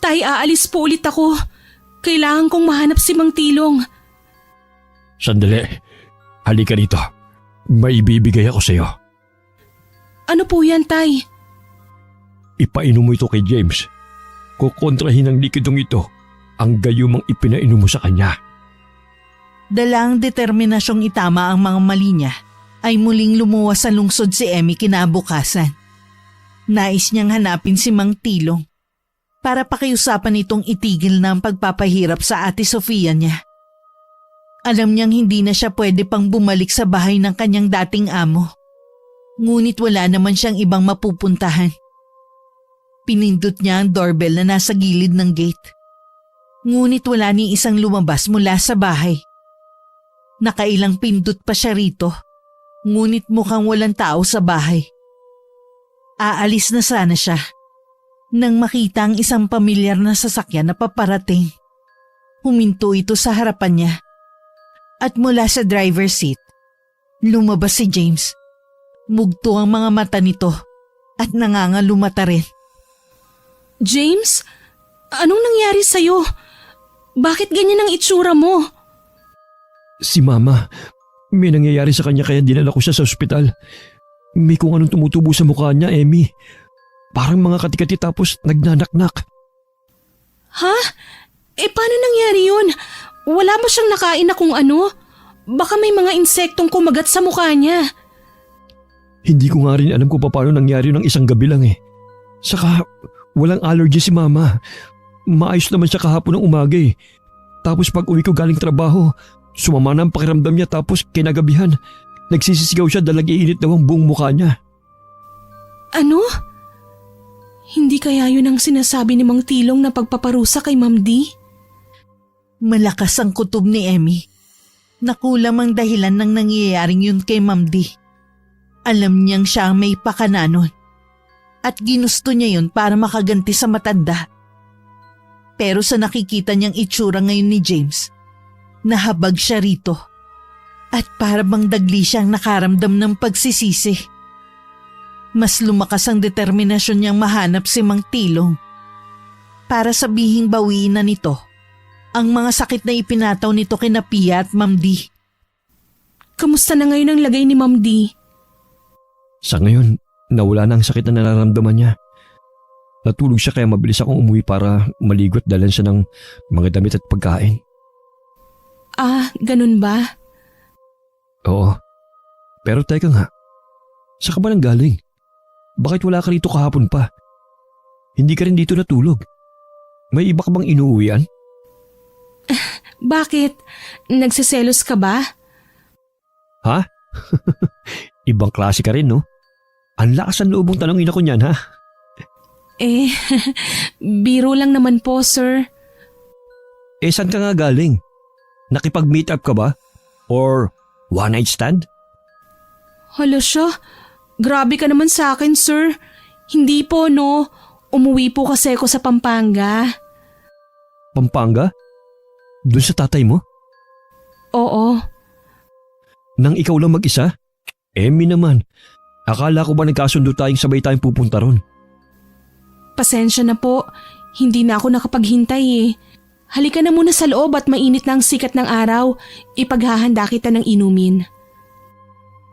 [SPEAKER 1] Tay, aalis po ulit ako. Kailangan kong mahanap si Mang Tilong.
[SPEAKER 3] Sandali, halika rito. May ibibigay ako sa'yo.
[SPEAKER 1] Ano po yan, Tay?
[SPEAKER 3] Ipainom mo ito kay James. Kukontrahin ng likidong ito ang gayumang ipinainom mo sa kanya.
[SPEAKER 2] Dalang determinasyong itama ang mga mali niya, ay muling lumuwas sa lungsod si Emmy kinabukasan. Nais niyang hanapin si Mang Tilong para pakiusapan itong itigil na ang pagpapahirap sa Ate Sofia niya. Alam niyang hindi na siya pwede pang bumalik sa bahay ng kanyang dating amo. Ngunit wala naman siyang ibang mapupuntahan. Pinindot niya ang doorbell na nasa gilid ng gate. Ngunit wala ni isang lumabas mula sa bahay. Nakailang pindot pa siya rito, ngunit mukhang walang tao sa bahay. Aalis na sana siya, Nang makita ang isang pamilyar na sasakyan na paparating, huminto ito sa harapan niya. At mula sa driver's seat, lumabas si James. Mugto ang mga mata nito at nangangalumata rin.
[SPEAKER 1] James, anong nangyari sa'yo? Bakit ganyan ang itsura mo?
[SPEAKER 3] Si Mama, may nangyayari sa kanya kaya dinala ko siya sa ospital. May kung anong tumutubo sa mukha niya, Emmy. Parang mga katikati tapos nagnanaknak.
[SPEAKER 1] Ha? Paano nangyari yun? Wala ba siyang nakain na kung ano? Baka may mga insektong kumagat sa mukha niya.
[SPEAKER 3] Hindi ko nga rin alam kung paano nangyari ng isang gabi lang eh. Saka walang allergy si Mama. Maayos naman siya kahapon ng umaga eh. Tapos pag uwi ko galing trabaho, sumama na ang pakiramdam niya tapos kinagabihan. Nagsisisigaw siya dahil nag-iinit daw ang buong mukha niya.
[SPEAKER 1] Ano? Hindi kaya yun ang sinasabi ni Mang Tilong na pagpaparusa kay Ma'am D?
[SPEAKER 2] Malakas ang kutob ni Emmy. Nakulam ang dahilan ng nangyayaring yun kay Ma'am D. Alam niyang siya ang may pakana nun. At ginusto niya yun para makaganti sa matanda. Pero sa nakikita niyang itsura ngayon ni James, nahabag siya rito. At para bang dagli siyang nakaramdam ng pagsisisi. Mas lumakas ang determinasyon niyang mahanap si Mang Tilong para sabihing bawiin na nito ang mga sakit na ipinataw nito kina Pia at Ma'am D.
[SPEAKER 1] Kamusta na ngayon ang lagay ni Ma'am D?
[SPEAKER 3] Sa ngayon, nawala na ang sakit na nararamdaman niya. Natulog siya kaya mabilis akong umuwi para maligo at dalhan siya ng mga damit at pagkain.
[SPEAKER 1] Ah, ganun ba?
[SPEAKER 3] Oo. Pero teka nga, saan ka ba nang galing? Bakit wala ka rito kahapon pa? Hindi ka rin dito natulog. May iba ka bang inuuwian?
[SPEAKER 1] Bakit? Nagsiselos ka ba?
[SPEAKER 3] Ha? Ibang klase ka rin, no? Ang lakas ang loobong tanongin ako niyan, ha?
[SPEAKER 1] Biro lang naman po, sir.
[SPEAKER 3] Saan ka nga galing? Nakipag-meet up ka ba? Or one night stand?
[SPEAKER 1] Hala siya, grabe ka naman sa akin, sir. Hindi po, no. Umuwi po kasi ako sa Pampanga.
[SPEAKER 3] Pampanga? Doon sa tatay mo?
[SPEAKER 1] Oo.
[SPEAKER 3] Nang ikaw lang mag-isa? Emmy naman. Akala ko ba nagkasundo tayong sabay tayong pupunta ron?
[SPEAKER 1] Pasensya na po. Hindi na ako nakapaghintay eh. Halika na muna sa loob at mainit na ang sikat ng araw. Ipaghahanda kita ng inumin.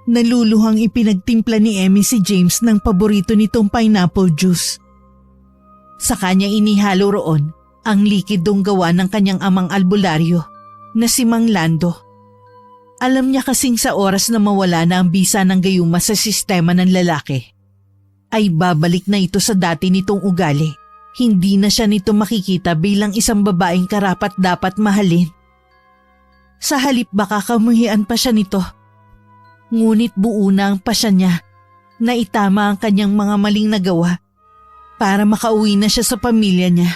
[SPEAKER 2] Naluluhang ipinagtimpla ni Emmy si James ng paborito nitong pineapple juice. Sa kanya inihalo roon ang likidong gawa ng kanyang amang albularyo na si Mang Lando. Alam niya kasing sa oras na mawala na ang bisa ng gayuma sa sistema ng lalaki, ay babalik na ito sa dati nitong ugali. Hindi na siya nito makikita bilang isang babaeng karapat dapat mahalin. Sa halip baka kamuhian pa siya nito. Ngunit buo na ang pasya niya na itama ang kanyang mga maling nagawa para makauwi na siya sa pamilya niya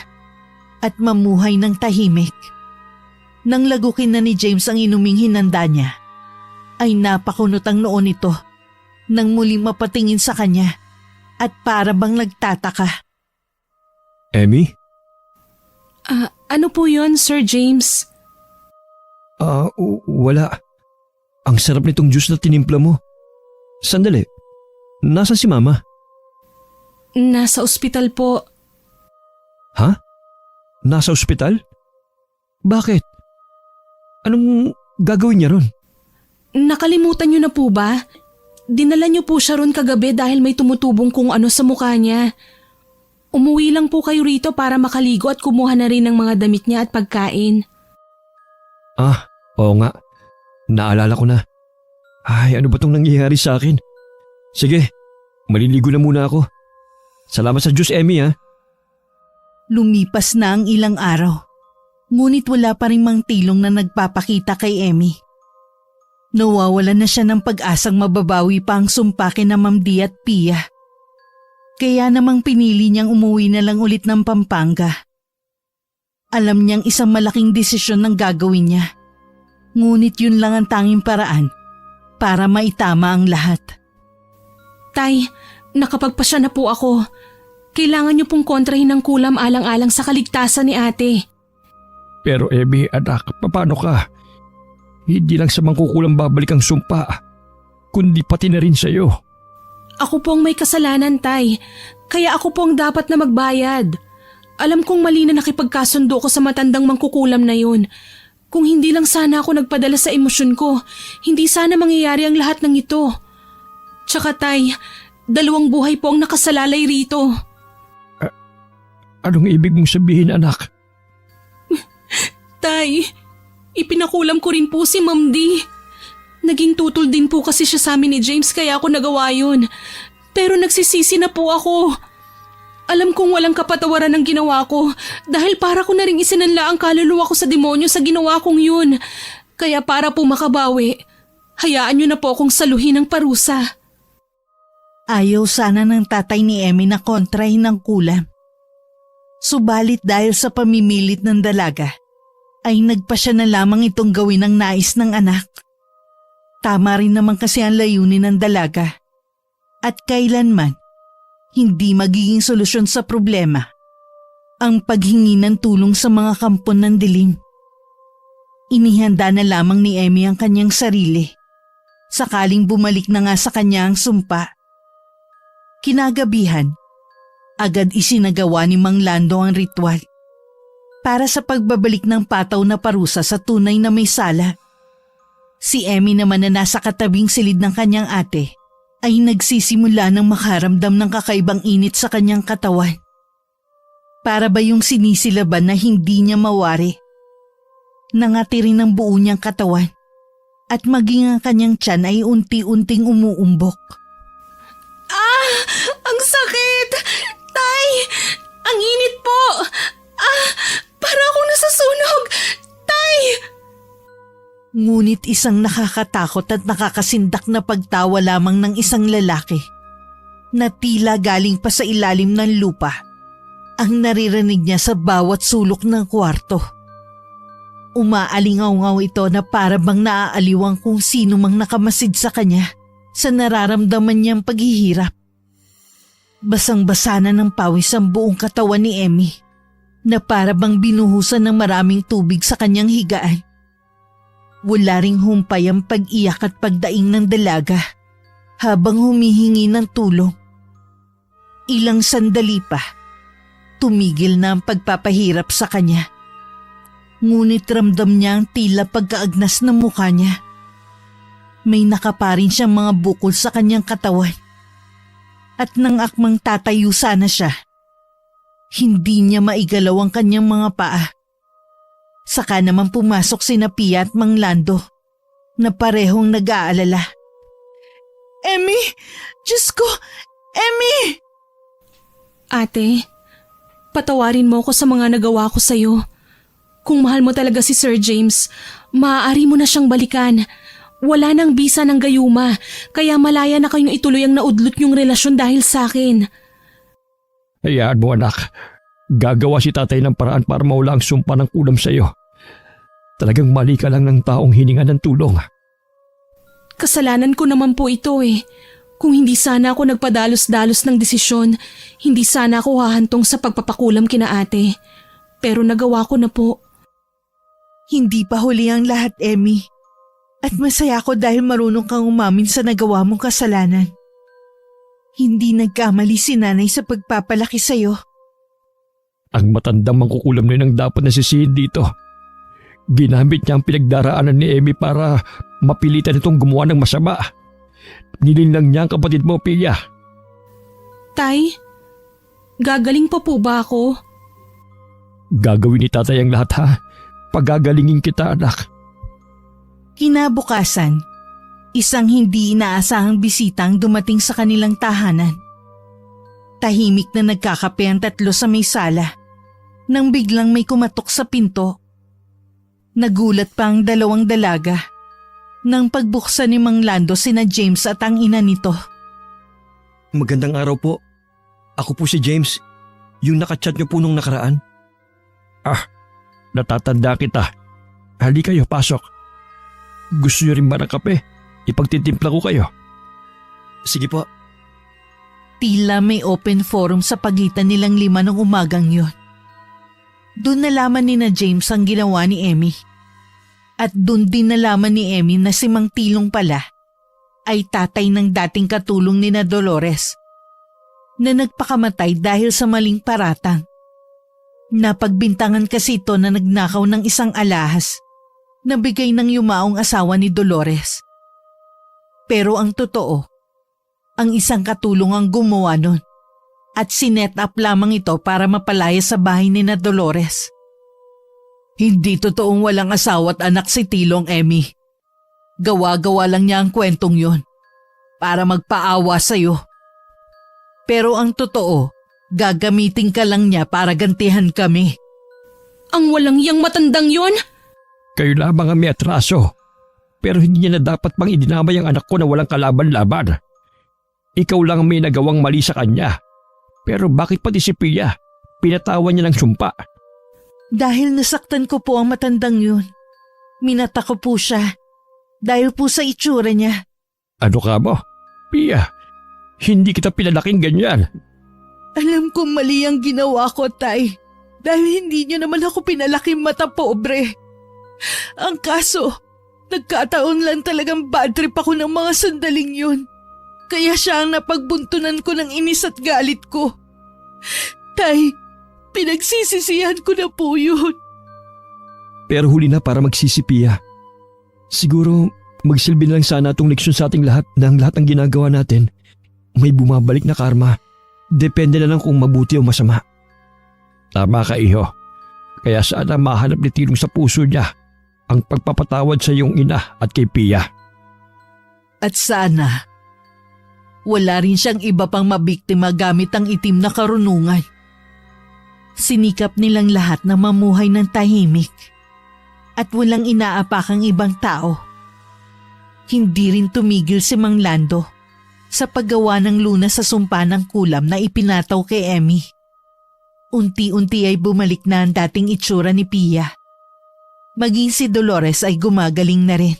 [SPEAKER 2] at mamuhay ng tahimik. Nang lagukin na ni James ang inuming hinanda niya, ay napakunot ang noo nito nang muling mapatingin sa kanya at para bang nagtataka.
[SPEAKER 3] Emmy?
[SPEAKER 1] Ano po yun, Sir James?
[SPEAKER 3] Wala. Ang sarap nitong juice na tinimpla mo. Sandali, nasa si Mama?
[SPEAKER 1] Nasa ospital po.
[SPEAKER 3] Ha? Nasa ospital? Bakit? Anong gagawin niya ron?
[SPEAKER 1] Nakalimutan niyo na po ba? Dinala niyo po siya ron kagabi dahil may tumutubong kung ano sa mukha niya. Umuwi lang po kayo rito para makaligo at kumuha na rin ng mga damit niya at pagkain.
[SPEAKER 3] Oo nga. Naalala ko na. Ay, ano ba tong nangyayari sa akin? Sige, maliligo na muna ako. Salamat sa Diyos, Emmy, ha?
[SPEAKER 2] Lumipas na ang ilang araw, ngunit wala pa rin Mang Tilong na nagpapakita kay Emmy. Nawawalan na siya ng pag-asang mababawi pa ang sumpakin na Ma'am D at Pia. Kaya namang pinili niyang umuwi na lang ulit ng Pampanga. Alam niyang isang malaking desisyon ang gagawin niya. Ngunit yun lang ang tanging paraan para maitama ang lahat.
[SPEAKER 1] Tay, nakapagpasya na po ako. Kailangan niyo pong kontrahin ng kulam alang-alang sa kaligtasan ni ate.
[SPEAKER 3] Pero Emmy, anak, paano ka? Hindi lang sa mangkukulam babalik ang sumpa, kundi pati na rin sa'yo.
[SPEAKER 1] Ako po ang may kasalanan, Tay. Kaya ako po ang dapat na magbayad. Alam kong mali na nakipagkasundo ko sa matandang mangkukulam na yun. Kung hindi lang sana ako nagpadala sa emosyon ko, hindi sana mangyayari ang lahat ng ito. Tsaka Tay, 2 buhay po ang nakasalalay rito.
[SPEAKER 3] Anong ibig mong sabihin, anak?
[SPEAKER 1] Tay, ipinakulam ko rin po si Ma'am D. Naging tutol din po kasi siya sa amin ni James kaya ako nagawa yun. Pero nagsisisi na po ako. Alam kong walang kapatawaran ang ginawa ko dahil para ko na rin isinanla ang kaluluwa ko sa demonyo sa ginawa kong yun. Kaya para po makabawi, hayaan niyo na po akong saluhin ng parusa.
[SPEAKER 2] Ayaw sana ng tatay ni Emmy na kontrahin ng kulam. Subalit dahil sa pamimilit ng dalaga, ay nagpa siya na lamang itong gawin ang nais ng anak. Tama rin naman kasi ang layunin ng dalaga. At kailanman, hindi magiging solusyon sa problema ang paghingi ng tulong sa mga kampon ng dilim. Inihanda na lamang ni Emmy ang kanyang sarili. Sakaling bumalik na nga sa kanya ang sumpa. Kinagabihan, agad isinagawa ni Mang Lando ang ritual para sa pagbabalik ng pataw na parusa sa tunay na may sala. Si Emmy naman na nasa katabing silid ng kanyang ate ay nagsisimula ng makaramdam ng kakaibang init sa kanyang katawan. Para ba yung sinisilaban na hindi niya mawari? Nangati rin ang buo niyang katawan at maging ang kanyang tiyan ay unti-unting umuumbok.
[SPEAKER 1] Ah! Ang sakit! Tay! Ang init po! Ah! Para akong nasasunog! Tay!
[SPEAKER 2] Ngunit isang nakakatakot at nakakasindak na pagtawa lamang ng isang lalaki na tila galing pa sa ilalim ng lupa ang naririnig niya sa bawat sulok ng kwarto. Umaalingaw-ngaw ito na para bang naaaliwang kung sino mang nakamasid sa kanya sa nararamdaman niyang paghihirap. Basang-basa na ng pawis ang buong katawan ni Emmy na para bang binuhusan ng maraming tubig sa kanyang higaan. Wala ring humpay ang pag-iyak at pagdaing ng dalaga habang humihingi ng tulong. Ilang sandali pa, tumigil na ang pagpapahirap sa kanya. Ngunit ramdam niya ang tila pagkaagnas ng mukha niya. May nakaparin siyang mga bukol sa kanyang katawan. At nang akmang tatayo sana siya, hindi niya maigalaw ang kanyang mga paa. Saka naman pumasok sina Pia at Mang Lando na parehong nag-aalala. Emmy! Diyos ko! Emmy!
[SPEAKER 1] Ate, patawarin mo ako sa mga nagawa ko sa'yo. Kung mahal mo talaga si Sir James, maaari mo na siyang balikan. Wala nang bisa ng gayuma, kaya malaya na kayong ituloy ang naudlot niyong relasyon dahil sa akin.
[SPEAKER 3] Hayaan mo, anak. Gagawa si tatay ng paraan para mawala ang sumpa ng kulam sa'yo. Talagang mali ka lang ng taong hininga ng tulong.
[SPEAKER 1] Kasalanan ko naman po ito eh. Kung hindi sana ako nagpadalos-dalos ng desisyon, hindi sana ako hahantong sa pagpapakulam kina ate. Pero nagawa ko na po.
[SPEAKER 2] Hindi pa huli ang lahat, Emmy. At masaya ako dahil marunong kang umamin sa nagawa mong kasalanan. Hindi nagkamali si nanay sa pagpapalaki sa'yo.
[SPEAKER 3] Ang matandang mangkukulam na yun ang dapat nasisihin dito. Ginamit niya ang pinagdaraanan ni Emmy para mapilitan itong gumawa ng masama. Nilinlang niya ang kapatid mo, Pia.
[SPEAKER 1] Tay, gagaling pa po ba ako?
[SPEAKER 3] Gagawin ni tatay ang lahat, ha? Pagagalingin kita, anak.
[SPEAKER 2] Kinabukasan, isang hindi inaasahang bisita ang dumating sa kanilang tahanan. Tahimik na nagkakape ang tatlo sa may sala nang biglang may kumatok sa pinto. Nagulat pa ang dalawang dalaga nang pagbuksan ni Mang Lando sina James at ang ina nito.
[SPEAKER 3] Magandang araw po. Ako po si James, yung nakachat niyo po nung nakaraan. Ah, natatanda kita. Hali kayo, pasok. Gusto niyo rin ba ng kape? Ipagtitimpla ko kayo. Sige po.
[SPEAKER 2] Tila may open forum sa pagitan nilang lima ng umagang yon. Doon nalaman ni na James ang ginawa ni Emmy. At doon din nalaman ni Emmy na si Mang Tilong pala ay tatay ng dating katulong ni na Dolores na nagpakamatay dahil sa maling paratang. Napagbintangan kasi ito na nagnakaw ng isang alahas na bigay ng yumaong asawa ni Dolores. Pero ang totoo, ang isang katulong ang gumawa nun at sinet up lamang ito para mapalaya sa bahay ni na Dolores. Hindi totoong walang asawa at anak si Tilong, Emmy. Gawa-gawa lang niya ang kwentong yon para magpaawa sa'yo. Pero ang totoo, gagamitin ka lang niya para gantihan kami.
[SPEAKER 1] Ang walang yang matandang yon?
[SPEAKER 4] Kayo lamang ang may atraso. Pero hindi niya na dapat pang idinamay ang anak ko na walang kalaban-laban. Ikaw lang may nagawang mali sa kanya. Pero bakit pati si Pia? Pinatawan niya ng sumpa.
[SPEAKER 2] Dahil nasaktan ko po ang matandang yun. Minata ko po siya. Dahil po sa itsura niya.
[SPEAKER 4] Ano ka mo? Pia, hindi kita pinalaking ganyan.
[SPEAKER 2] Alam kong mali ang ginawa ko, Tay. Dahil hindi niyo naman ako pinalaking mata pobre. Ang kaso, nagkataon lang talagang bad trip ako ng mga sandaling yun. Kaya siya ang napagbuntunan ko ng inis at galit ko. Tay, pinagsisisihan ko na po yun.
[SPEAKER 3] Pero huli na para magsisi, Pia. Siguro magsilbi na lang sana itong leksyon sa ating lahat na ang lahat ng ginagawa natin may bumabalik na karma. Depende na lang kung mabuti o masama.
[SPEAKER 4] Tama ka, iho. Kaya sana mahanap ni Tilong sa puso niya ang pagpapatawad sa iyong ina at kay Pia.
[SPEAKER 2] At sana, wala rin siyang iba pang mabiktima gamit ang itim na karunungan. Sinikap nilang lahat na mamuhay ng tahimik at walang inaapakang ibang tao. Hindi rin tumigil si Mang Lando sa paggawa ng lunas sa sumpa ng kulam na ipinataw kay Emmy. Unti-unti ay bumalik na ang dating itsura ni Pia. Maging si Dolores ay gumagaling na rin.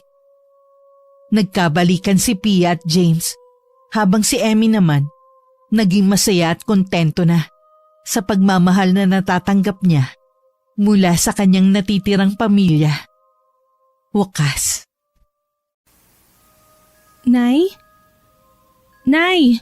[SPEAKER 2] Nagkabalikan si Pia at James habang si Emmy naman naging masaya at kontento na sa pagmamahal na natatanggap niya mula sa kanyang natitirang pamilya. Wakas.
[SPEAKER 1] Nay? Nay!